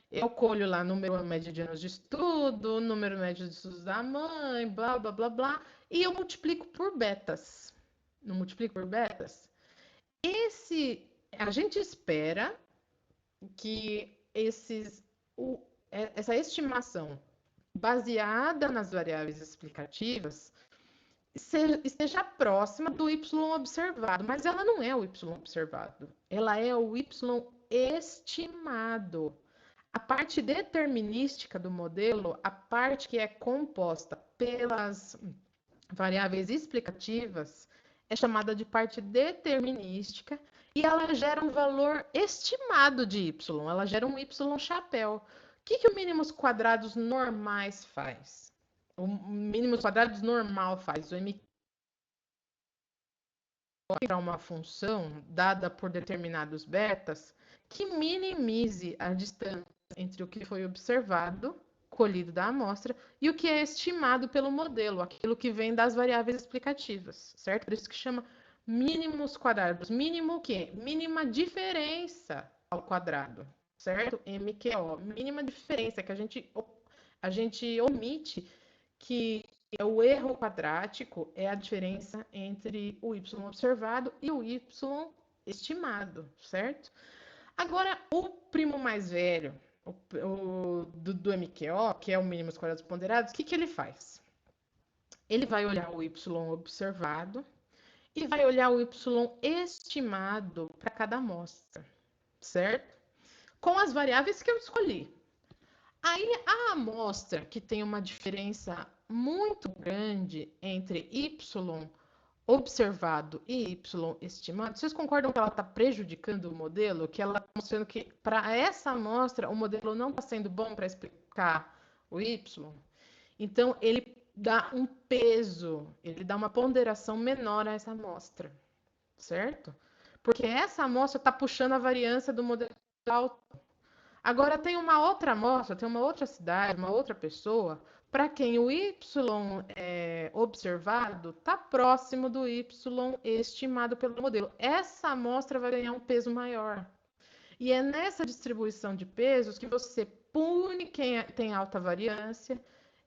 Eu colho lá número médio de anos de estudo, número médio de estudos da mãe, blá, blá, blá, blá, e eu multiplico por betas. Não multiplico por betas? A gente espera que essa estimação baseada nas variáveis explicativas esteja próxima do Y observado, mas ela não é o Y observado, ela é o Y estimado. A parte determinística do modelo, a parte que é composta pelas variáveis explicativas, é chamada de parte determinística e ela gera um valor estimado de y, ela gera um y chapéu. O que o mínimos quadrados normais faz? O mínimos quadrados normal faz, o m para uma função dada por determinados betas que minimize a distância entre o que foi observado, colhido da amostra, e o que é estimado pelo modelo, aquilo que vem das variáveis explicativas, certo? Por isso que chama mínimos quadrados. Mínimo o quê? Mínima diferença ao quadrado, certo? MQO, mínima diferença, que a gente omite que o erro quadrático é a diferença entre o y observado e o y estimado, certo? Agora, o primo mais velho do MQO, que é o mínimos quadrados ponderados, o que ele faz? Ele vai olhar o y observado e vai olhar o y estimado para cada amostra, certo? Com as variáveis que eu escolhi. Aí, a amostra que tem uma diferença muito grande entre y observado e y estimado, vocês concordam que ela está prejudicando o modelo, que ela mostrando que para essa amostra o modelo não está sendo bom para explicar o Y, então ele dá um peso, ele dá uma ponderação menor a essa amostra, certo? Porque essa amostra está puxando a variância do modelo alto. Agora tem uma outra amostra, tem uma outra cidade, uma outra pessoa, para quem o Y observado está próximo do Y estimado pelo modelo. Essa amostra vai ganhar um peso maior. E é nessa distribuição de pesos que você pune quem tem alta variância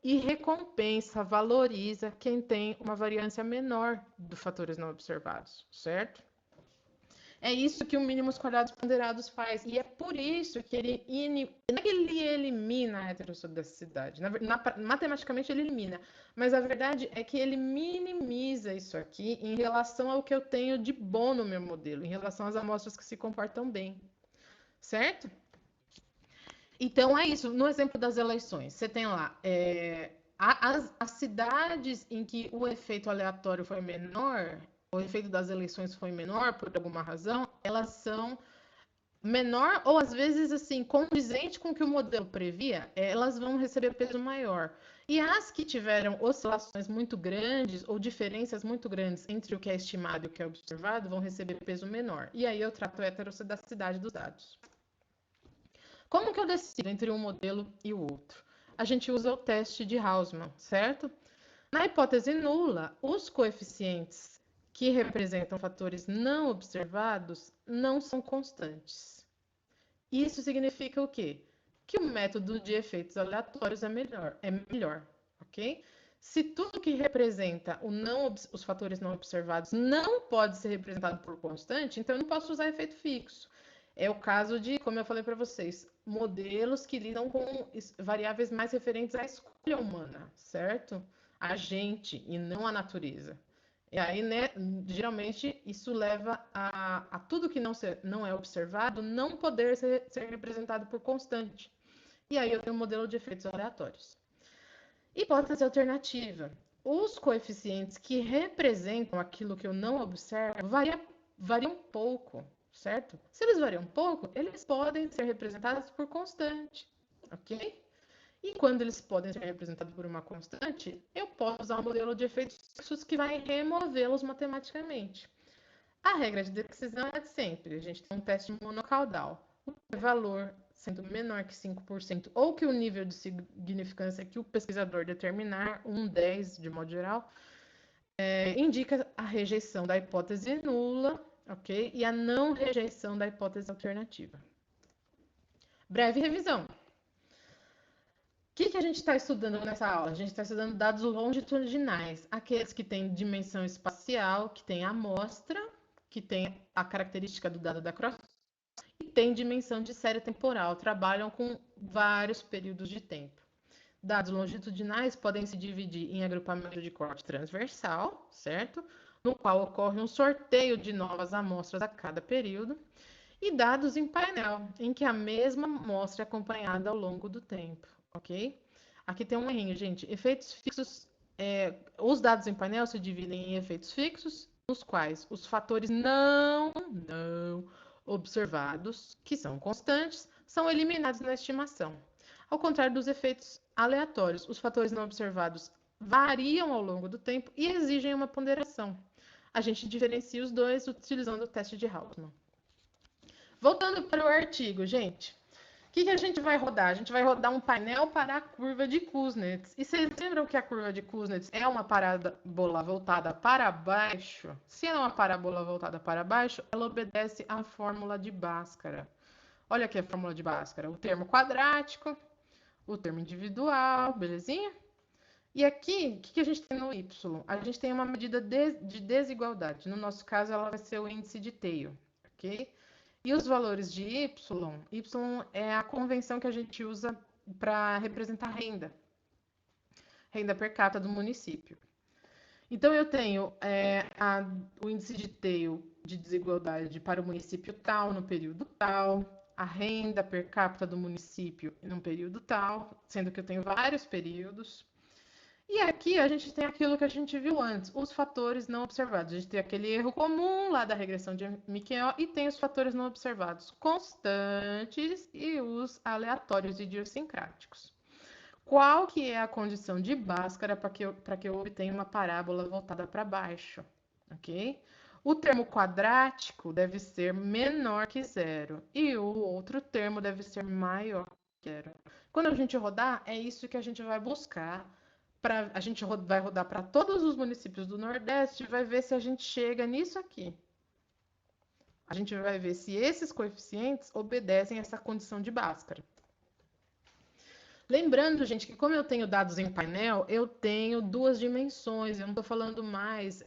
e recompensa, valoriza quem tem uma variância menor dos fatores não observados, certo? É isso que o mínimos quadrados ponderados faz. E é por isso que não é que ele elimina a heterocedacidade. Matematicamente ele elimina. Mas a verdade é que ele minimiza isso aqui em relação ao que eu tenho de bom no meu modelo, em relação às amostras que se comportam bem. Certo? Então é isso. No exemplo das eleições, você tem lá as cidades em que o efeito aleatório foi menor, o efeito das eleições foi menor por alguma razão, elas são menor ou às vezes assim condizente com o que o modelo previa, elas vão receber peso maior. E as que tiveram oscilações muito grandes ou diferenças muito grandes entre o que é estimado e o que é observado vão receber peso menor. E aí eu trato a heterocedacidade dos dados. Como que eu decido entre um modelo e o outro? A gente usa o teste de Hausmann, certo? Na hipótese nula, os coeficientes que representam fatores não observados não são constantes. Isso significa o quê? Que o método de efeitos aleatórios é melhor, ok? Se tudo que representa os fatores não observados não pode ser representado por constante, então eu não posso usar efeito fixo. É o caso de, como eu falei para vocês, modelos que lidam com variáveis mais referentes à escolha humana, certo? A gente e não a natureza. E aí, né, geralmente, isso leva a tudo que não é observado não poder ser representado por constante. E aí eu tenho um modelo de efeitos aleatórios. Hipótese alternativa. Os coeficientes que representam aquilo que eu não observo variam pouco, certo? Se eles variam pouco, eles podem ser representados por constante, ok? E quando eles podem ser representados por uma constante, eu posso usar um modelo de efeitos fixos que vai removê-los matematicamente. A regra de decisão é de sempre. A gente tem um teste monocaudal. O valor sendo menor que 5%, ou que o nível de significância que o pesquisador determinar, 1, 10 de modo geral, indica a rejeição da hipótese nula, ok? E a não rejeição da hipótese alternativa. Breve revisão. O que a gente está estudando nessa aula? A gente está estudando dados longitudinais, aqueles que têm dimensão espacial, que têm amostra, que têm a característica do dado da cross e tem dimensão de série temporal, trabalham com vários períodos de tempo. Dados longitudinais podem se dividir em agrupamento de corte transversal, certo? No qual ocorre um sorteio de novas amostras a cada período, e dados em painel, em que a mesma amostra é acompanhada ao longo do tempo, ok? Aqui tem um errinho, gente. Efeitos fixos, os dados em painel se dividem em efeitos fixos, nos quais os fatores não observados, que são constantes, são eliminados na estimação. Ao contrário dos efeitos aleatórios, os fatores não observados variam ao longo do tempo e exigem uma ponderação. A gente diferencia os dois utilizando o teste de Hausmann. Voltando para o artigo, gente. O que a gente vai rodar? A gente vai rodar um painel para a curva de Kuznets. E vocês lembram que a curva de Kuznets é uma parábola voltada para baixo? Se ela é uma parábola voltada para baixo, ela obedece à fórmula de Bhaskara. Olha aqui a fórmula de Bhaskara. O termo quadrático, o termo individual, belezinha? E aqui, o que a gente tem no Y? A gente tem uma medida de desigualdade. No nosso caso, ela vai ser o índice de Theil, ok? E os valores de Y é a convenção que a gente usa para representar renda per capita do município. Então, eu tenho o índice de Theil de desigualdade para o município tal, no período tal, a renda per capita do município num período tal, sendo que eu tenho vários períodos. E aqui a gente tem aquilo que a gente viu antes, os fatores não observados. A gente tem aquele erro comum lá da regressão de Miquel e tem os fatores não observados constantes e os aleatórios idiosincráticos. Qual que é a condição de Bhaskara para que eu obtenha uma parábola voltada para baixo? Ok? O termo quadrático deve ser menor que zero e o outro termo deve ser maior que zero. Quando a gente rodar, é isso que a gente vai buscar. A gente vai rodar para todos os municípios do Nordeste e vai ver se a gente chega nisso aqui. A gente vai ver se esses coeficientes obedecem essa condição de Bhaskara. Lembrando, gente, que como eu tenho dados em painel, eu tenho duas dimensões. Eu não estou falando mais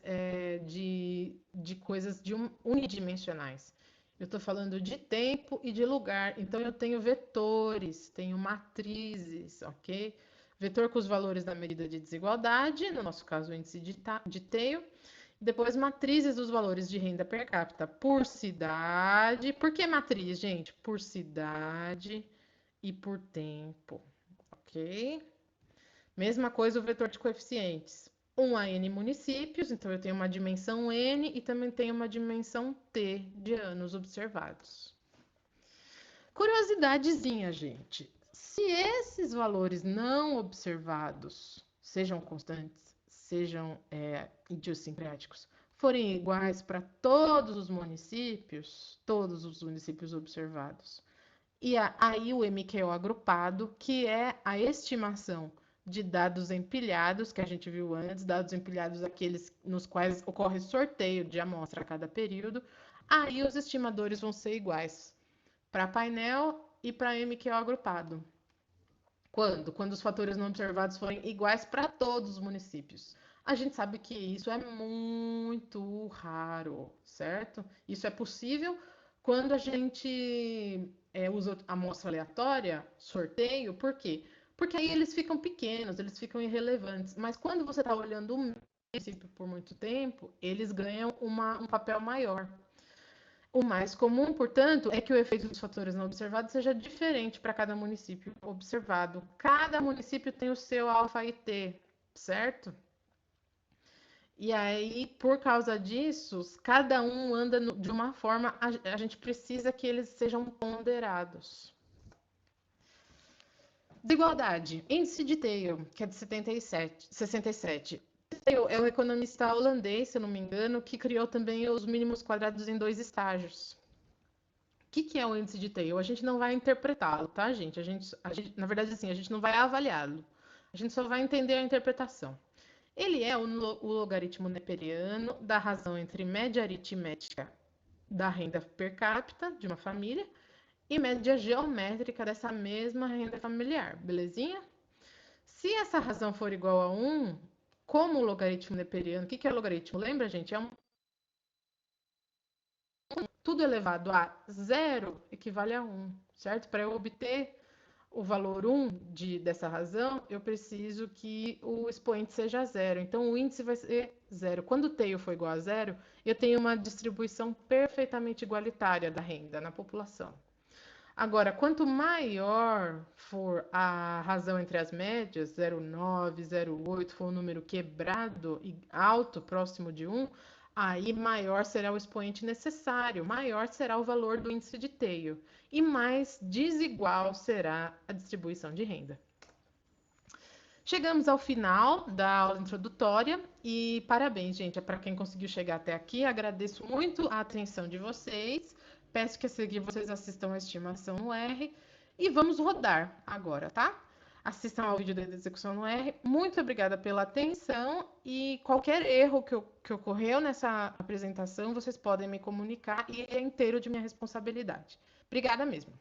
de coisas unidimensionais. Eu estou falando de tempo e de lugar. Então, eu tenho vetores, tenho matrizes, ok? Vetor com os valores da medida de desigualdade, no nosso caso, o índice de Theil. Depois, matrizes dos valores de renda per capita por cidade. Por que matriz, gente? Por cidade e por tempo. Ok? Mesma coisa o vetor de coeficientes. 1 a n municípios, então eu tenho uma dimensão n e também tenho uma dimensão t de anos observados. Curiosidadezinha, gente. Se esses valores não observados, sejam constantes, sejam idiosincráticos, forem iguais para todos os municípios observados, e aí o MQO agrupado, que é a estimação de dados empilhados, que a gente viu antes, dados empilhados aqueles nos quais ocorre sorteio de amostra a cada período, aí os estimadores vão ser iguais para painel e para MQO agrupado. Quando? Quando os fatores não observados forem iguais para todos os municípios. A gente sabe que isso é muito raro, certo? Isso é possível quando a gente usa amostra aleatória, sorteio, por quê? Porque aí eles ficam pequenos, eles ficam irrelevantes. Mas quando você está olhando um município por muito tempo, eles ganham um papel maior. O mais comum, portanto, é que o efeito dos fatores não observados seja diferente para cada município observado. Cada município tem o seu alfa e t, certo? E aí, por causa disso, cada um anda de uma forma, a gente precisa que eles sejam ponderados. Desigualdade. Índice de Theil, que é de 67. Theil é um economista holandês, se eu não me engano, que criou também os mínimos quadrados em 2 estágios. O que é o índice de Theil? A gente não vai interpretá-lo, tá, gente? Na verdade, assim, a gente não vai avaliá-lo. A gente só vai entender a interpretação. Ele é o logaritmo neperiano da razão entre média aritmética da renda per capita de uma família e média geométrica dessa mesma renda familiar, belezinha? Se essa razão for igual a 1, como o logaritmo neperiano, o que é logaritmo? Lembra, gente? É tudo elevado a zero equivale a 1, certo? Para eu obter o valor 1 dessa razão, eu preciso que o expoente seja zero. Então, o índice vai ser zero. Quando o Theil for igual a zero, eu tenho uma distribuição perfeitamente igualitária da renda na população. Agora, quanto maior for a razão entre as médias, 0,9, 0,8, for um número quebrado e alto, próximo de 1, aí maior será o expoente necessário, maior será o valor do índice de Theil e mais desigual será a distribuição de renda. Chegamos ao final da aula introdutória e parabéns, gente, para quem conseguiu chegar até aqui. Agradeço muito a atenção de vocês. Peço que a seguir vocês assistam a estimação no R e vamos rodar agora, tá? Assistam ao vídeo da execução no R. Muito obrigada pela atenção e qualquer erro que ocorreu nessa apresentação, vocês podem me comunicar e é inteiro de minha responsabilidade. Obrigada mesmo.